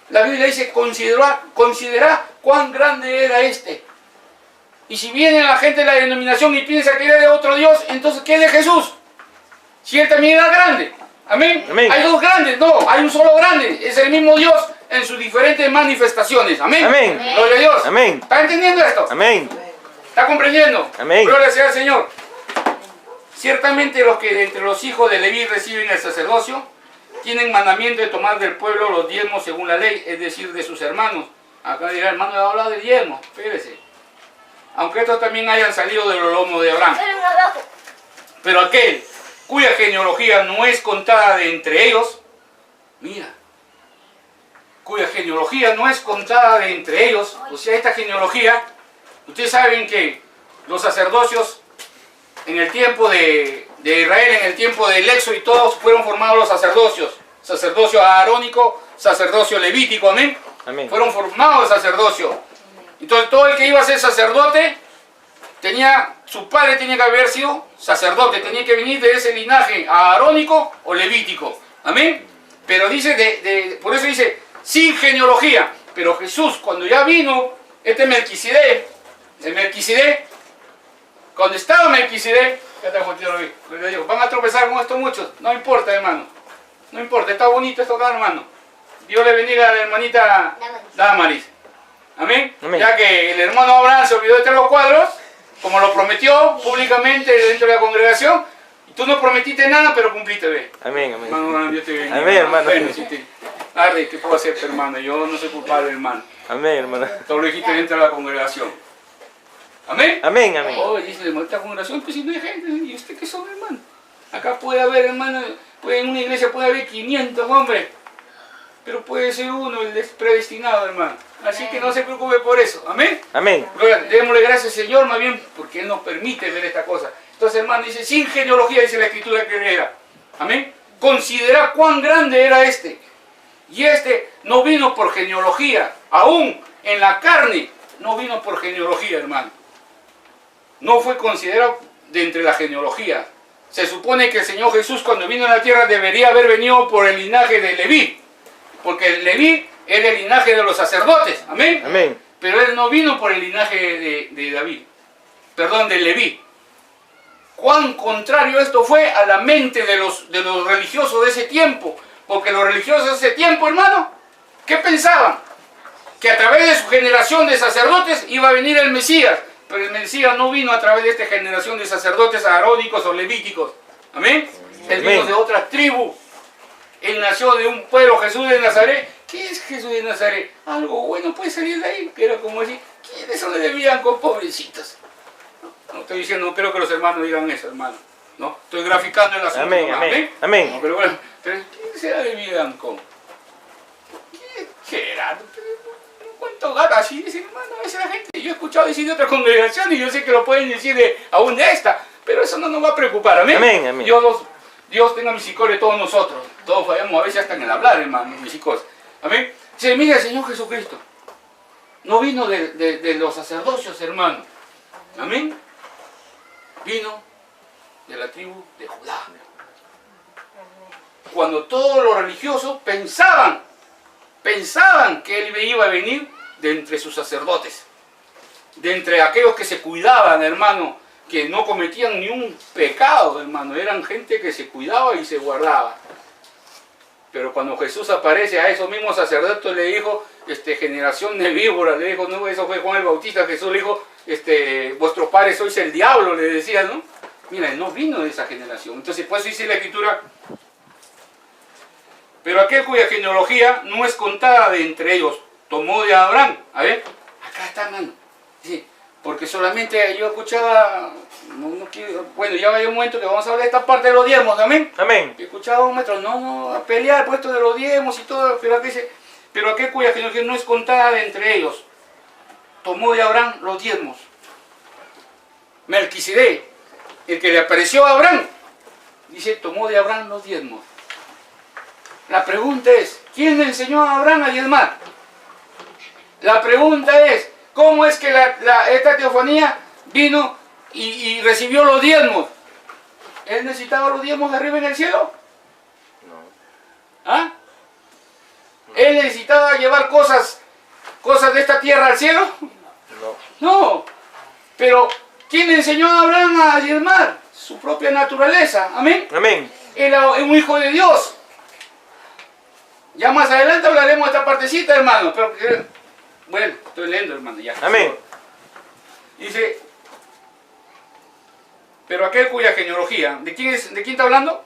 La Biblia dice, considera cuán grande era este. Y si viene la gente de la denominación y piensa que era de otro Dios, entonces ¿qué es de Jesús? Si él también era grande. Amén. Amén. Hay dos grandes, no, hay un solo grande. Es el mismo Dios en sus diferentes manifestaciones. Amén. Amén. Gloria a Dios. Amén. ¿Está entendiendo esto? Amén. ¿Está comprendiendo? Amén. Gloria sea al Señor. Ciertamente los que de entre los hijos de Leví reciben el sacerdocio tienen mandamiento de tomar del pueblo los diezmos según la ley, es decir, de sus hermanos. Acá dirá, hermano, he hablado de diezmos, espérese. Aunque estos también hayan salido de los lomos de Abraham. Pero aquel cuya genealogía no es contada de entre ellos, mira, cuya genealogía no es contada de entre ellos, o sea, esta genealogía, ustedes saben que los sacerdocios en el tiempo de Israel, en el tiempo del Éxodo y todos fueron formados los sacerdocios. Sacerdocio arónico, sacerdocio levítico, amén. Amén. Fueron formados el sacerdocio. Entonces todo el que iba a ser sacerdote, su padre tenía que haber sido sacerdote, tenía que venir de ese linaje arónico o levítico. Amén. Pero dice, por eso dice, sin genealogía. Pero Jesús, cuando ya vino, Melquisedec, cuando estaba Melquisedec, van a tropezar con esto muchos, no importa, hermano, no importa, está bonito esto acá, hermano. Dios le bendiga a la hermanita Damaris. Amén. Amén. Ya que el hermano Abraham se olvidó de traer los cuadros, como lo prometió públicamente dentro de la congregación, y tú no prometiste nada, pero cumpliste, ve. Amén. Amén. Hermano, Dios te bendiga. Amén, hermano. Bueno, si te... Arre, ¿qué puedo hacerte, hermano? Yo no soy culpable, hermano. Amén, hermano. Todo lo dijiste dentro de la congregación. Amén. Amén. Amén. Oh, dice, esta congregación, pues si no hay gente, ¿y usted qué son, hermano? Acá puede haber, hermano, en una iglesia puede haber 500 hombres, pero puede ser uno el predestinado, hermano. Así que no se preocupe por eso. Amén. Amén. Démosle gracias al Señor, más bien, porque Él nos permite ver esta cosa. Entonces, hermano, dice, sin genealogía, dice la Escritura que era. Amén. Considera cuán grande era este. Y este no vino por genealogía, aún en la carne, no vino por genealogía, hermano. No fue considerado de entre la genealogía. Se supone que el Señor Jesús cuando vino a la tierra debería haber venido por el linaje de Leví. Porque el Leví era el linaje de los sacerdotes. Amén. Amén. Pero él no vino por el linaje de David. Perdón, de Leví. Cuán contrario esto fue a la mente de los religiosos de ese tiempo. Porque los religiosos de ese tiempo, hermano, ¿qué pensaban? Que a través de su generación de sacerdotes iba a venir el Mesías. Pero el Mesías no vino a través de esta generación de sacerdotes arónicos o levíticos. Amén. Él vino de otra tribu. Él nació de un pueblo, Jesús de Nazaret. ¿Qué es Jesús de Nazaret? Algo bueno puede salir de ahí. Pero como decir, ¿quiénes son los de Villancón, pobrecitos? No estoy diciendo, no creo que los hermanos digan eso, hermano. No, estoy graficando el asunto. Amén, amén, amén. No, pero bueno, ¿quién será de Villancón? ¿Qué era? cuánto gana? Así dice, hermano, a veces la gente, yo he escuchado decir de otras congregaciones y yo sé que lo pueden decir aún de esta, pero eso no nos va a preocupar, amén. Amén, amén. Dios tenga misericordia de todos nosotros. Todos fallamos a veces hasta en el hablar, hermano, misericordia. Amén. Dice, mira el Señor Jesucristo. No vino de los sacerdocios, hermano. Amén. Vino de la tribu de Judá. Cuando todos los religiosos pensaban que Él iba a venir de entre sus sacerdotes. De entre aquellos que se cuidaban, hermano, que no cometían ni un pecado, hermano. Eran gente que se cuidaba y se guardaba. Pero cuando Jesús aparece a esos mismos sacerdotes, le dijo, generación de víboras, le dijo, no, eso fue Juan el Bautista, Jesús le dijo, vuestros padres sois el diablo, le decía, ¿no? Mira, él no vino de esa generación. Entonces, por eso dice la Escritura, pero aquel cuya genealogía no es contada de entre ellos, tomó de Abraham. A ver, acá está, hermano. Sí, porque solamente yo escuchaba, bueno, ya hay un momento que vamos a hablar de esta parte de los diezmos, amén. Amén. Escuchaba a un maestro, no, a pelear por esto de los diezmos y todo, pero aquí dice, pero aquel cuya genealogía no es contada de entre ellos, tomó de Abraham los diezmos. Melquisedec, el que le apareció a Abraham, dice, tomó de Abraham los diezmos. La pregunta es, ¿quién le enseñó a Abraham a diezmar? La pregunta es, ¿cómo es que esta teofanía vino y recibió los diezmos? ¿Él necesitaba los diezmos arriba en el cielo? No. ¿Ah? ¿Él necesitaba llevar cosas de esta tierra al cielo? No. No. Pero, ¿quién le enseñó a Abraham a diezmar? Su propia naturaleza. Amén. Amén. Era un hijo de Dios. Ya más adelante hablaremos de esta partecita, hermano. Pero, bueno, estoy leyendo, hermano, ya. Amén. Dice, pero aquel cuya genealogía, ¿de quién está hablando?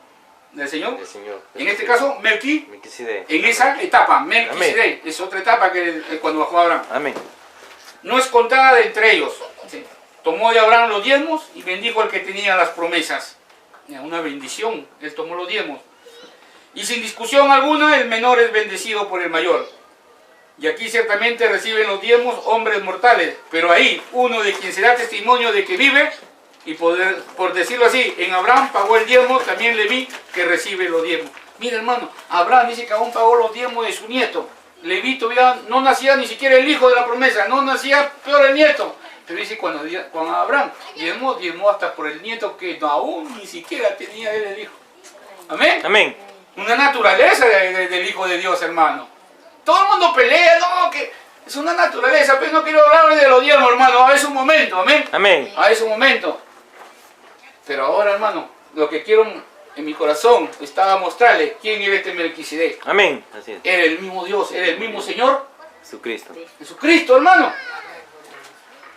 ¿Del Señor? El Señor. En este caso, Melquisedec. en esa etapa, Melquisedec, es otra etapa que cuando bajó Abraham. Amén. No es contada de entre ellos. ¿Sí? Tomó de Abraham los diezmos y bendijo al que tenía las promesas. Una bendición, él tomó los diezmos. Y sin discusión alguna, el menor es bendecido por el mayor. Y aquí ciertamente reciben los diezmos hombres mortales, pero ahí uno de quien se da testimonio de que vive, y por decirlo así, en Abraham pagó el diezmo, también Leví que recibe los diezmos. Mira, hermano, Abraham dice que aún pagó los diezmos de su nieto. Leví todavía no nacía ni siquiera el hijo de la promesa, no nacía peor el nieto. Pero dice cuando Abraham diezmó hasta por el nieto que aún ni siquiera tenía él el hijo. Amén. Amén. Una naturaleza del Hijo de Dios, hermano. Todo el mundo pelea, no, que es una naturaleza, pero no quiero hablar de los diezmos, hermano, a ese momento, amén. Amén. A ese momento. Pero ahora, hermano, lo que quiero en mi corazón estaba mostrarle quién era este Melquisedec. Amén. Así es. Era el mismo Dios, era el mismo Señor Jesucristo. Jesucristo, hermano.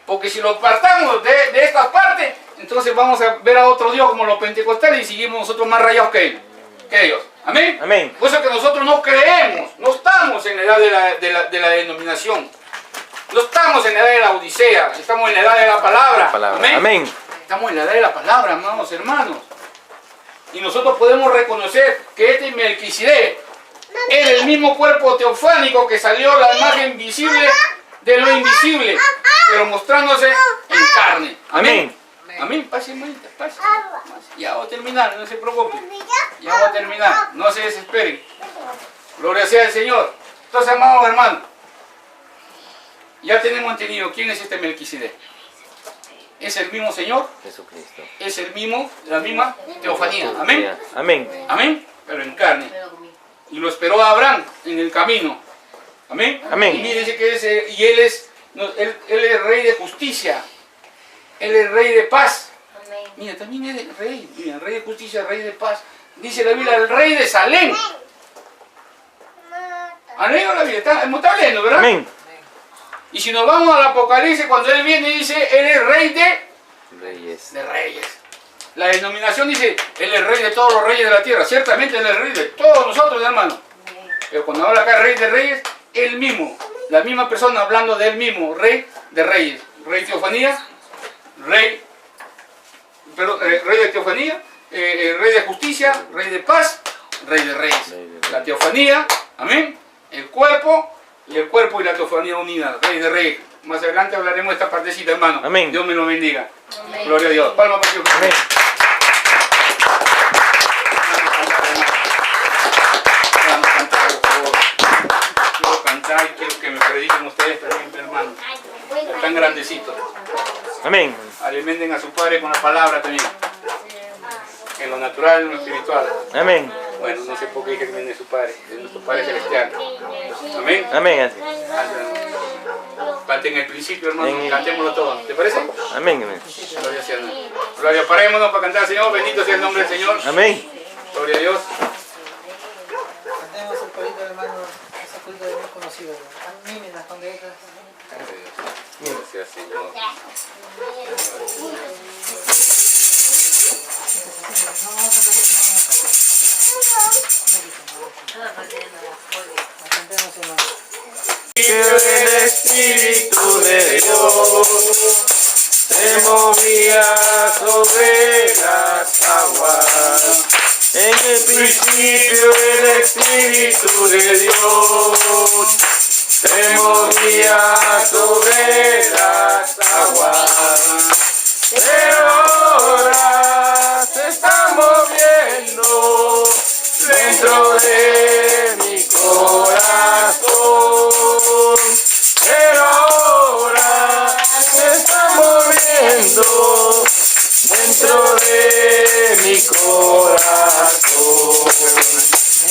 Porque si lo apartamos de esta parte, entonces vamos a ver a otro Dios como los pentecostales y seguimos nosotros más rayados que ellos. Amén. Amén. Por eso que nosotros no creemos, no estamos en la edad de la denominación. No estamos en la edad de la odisea, estamos en la edad de la palabra. Amén. Amén. Estamos en la edad de la palabra, amados hermanos. Y nosotros podemos reconocer que este Melquisedec era el mismo cuerpo teofánico que salió la imagen visible de lo invisible, pero mostrándose en carne. Amén. Amén. Pase, hermanita, pase. Ya voy a terminar, no se preocupen. Ya voy a terminar, no se desesperen. Gloria sea al Señor. Entonces, amados hermanos, ya tenemos entendido quién es este Melquisedec. Es el mismo Señor. Jesucristo. Es la misma teofanía. Amén. Amén. Amén. Pero en carne. Y lo esperó a Abraham en el camino. Amén. Amén. Y mire, dice que él es rey de justicia. Él es rey de paz. Mira, también es rey. Mira, rey de justicia, rey de paz. Dice la Biblia, el rey de Salem. ¿Han leído la Biblia? Estamos leyendo, ¿verdad? Amén. Y si nos vamos al Apocalipsis, cuando él viene dice, él es rey de reyes. La denominación dice, él es rey de todos los reyes de la tierra. Ciertamente él es rey de todos nosotros, hermano. Pero cuando habla acá rey de reyes, él mismo, la misma persona hablando de él mismo, rey de reyes. Rey teofanía, rey de teofanía, rey de justicia, rey de paz, rey de reyes. La teofanía, amén, el cuerpo y el cuerpo y la teofanía unida. Rey de Reyes. Más adelante hablaremos de esta partecita, hermano. Amén. Dios me lo bendiga. Amén. Gloria a Dios. Palma para Dios. Amén. Vamos a cantar, por favor. Quiero cantar y quiero que me prediquen ustedes también, hermano. Tan grandecitos. Amén. Alimenten a su Padre con la palabra también. En lo natural y en lo espiritual. Amén. Bueno, no sé por qué dije que viene su Padre. Es nuestro Padre Celestial. Amén. Amén. Así. Canten el principio, hermano. Cantémoslo todo. ¿Te parece? Amén. Amén. Gloria sea a Dios. Gloria, parémonos para cantar al Señor. Bendito sea el nombre del Señor. Amén. Gloria a Dios. Cantemos el corito, hermano, ese corito es muy conocido. Miren las panderetas. Gracias, Señor. Cantemos, hermano. El Espíritu de Dios se movía sobre las aguas. En el principio el Espíritu de Dios se movía sobre las aguas. Pero ahora se está moviendo dentro de mi corazón. Pero ahora se está moviendo dentro de mi corazón.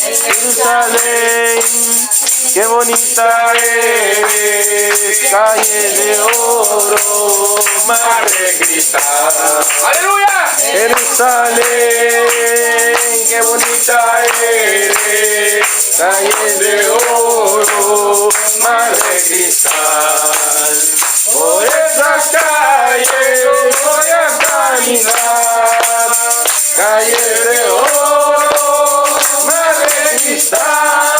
Jerusalén, qué bonita eres, calle de oro, mar de cristal. ¡Aleluya! Jerusalén, qué bonita eres, calle de oro, mar de cristal. Por esas calles voy a caminar, calles de oro, mar de cristal.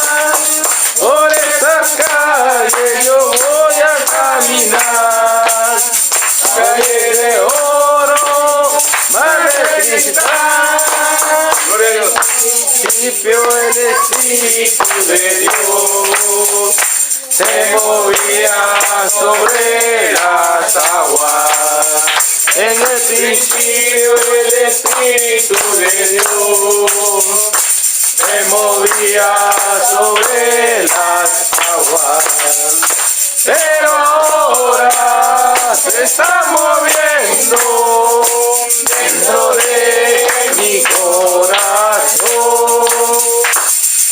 Por esas calles yo voy a caminar, calles de oro, mar de cristal. Gloria a Dios. Principio el Espíritu de Dios se movía sobre las aguas. En el principio el Espíritu de Dios se movía sobre las aguas. Pero ahora se está moviendo dentro de mi corazón.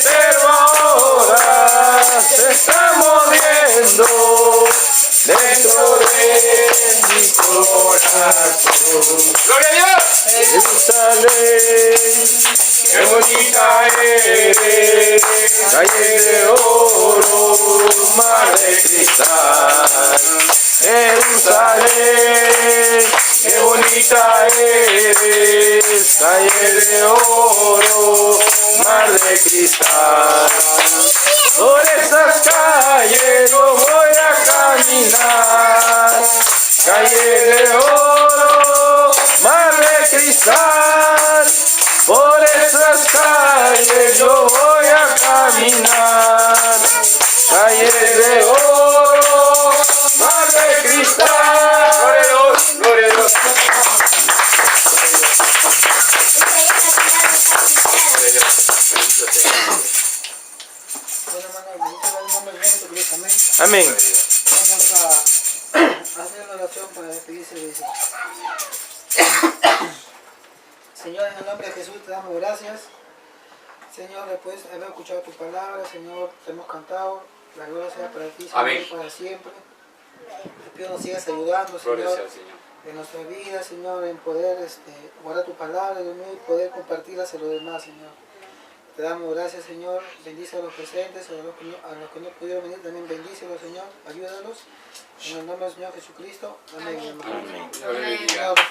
Pero ahora se está moviendo dentro de mi corazón. Gloria a Dios. Jerusalén, qué bonita eres, calle de oro, mar de cristal. Jerusalén, qué bonita eres, calle de oro, mar de cristal. Por esas calles yo voy a caminar, calle de oro, mar de cristal. Por esas calles yo voy a caminar, calles de oro, mar de cristal. Gloria a Dios. Gloria a Dios. Bueno, hermano, bendito sea el nombre de Jesucristo. Amén. Amén. Vamos a hacer una oración para despedirse de dice. Señor, en el nombre de Jesús te damos gracias. Señor, después de haber escuchado tu palabra, Señor, te hemos cantado. La gloria sea para ti, Señor, Amén. para siempre. Te pido nos sigas ayudando, Gloria sea Señor, al Señor. en nuestra vida, Señor, en poder guardar tu palabra, Dios mío, y poder compartirla hacia los demás, Señor. Te damos gracias, Señor. Bendice a los presentes, a los que no pudieron venir, también bendícelos, Señor. Ayúdalos. En el nombre del Señor Jesucristo. Amén. Amén. Dios le bendiga. Por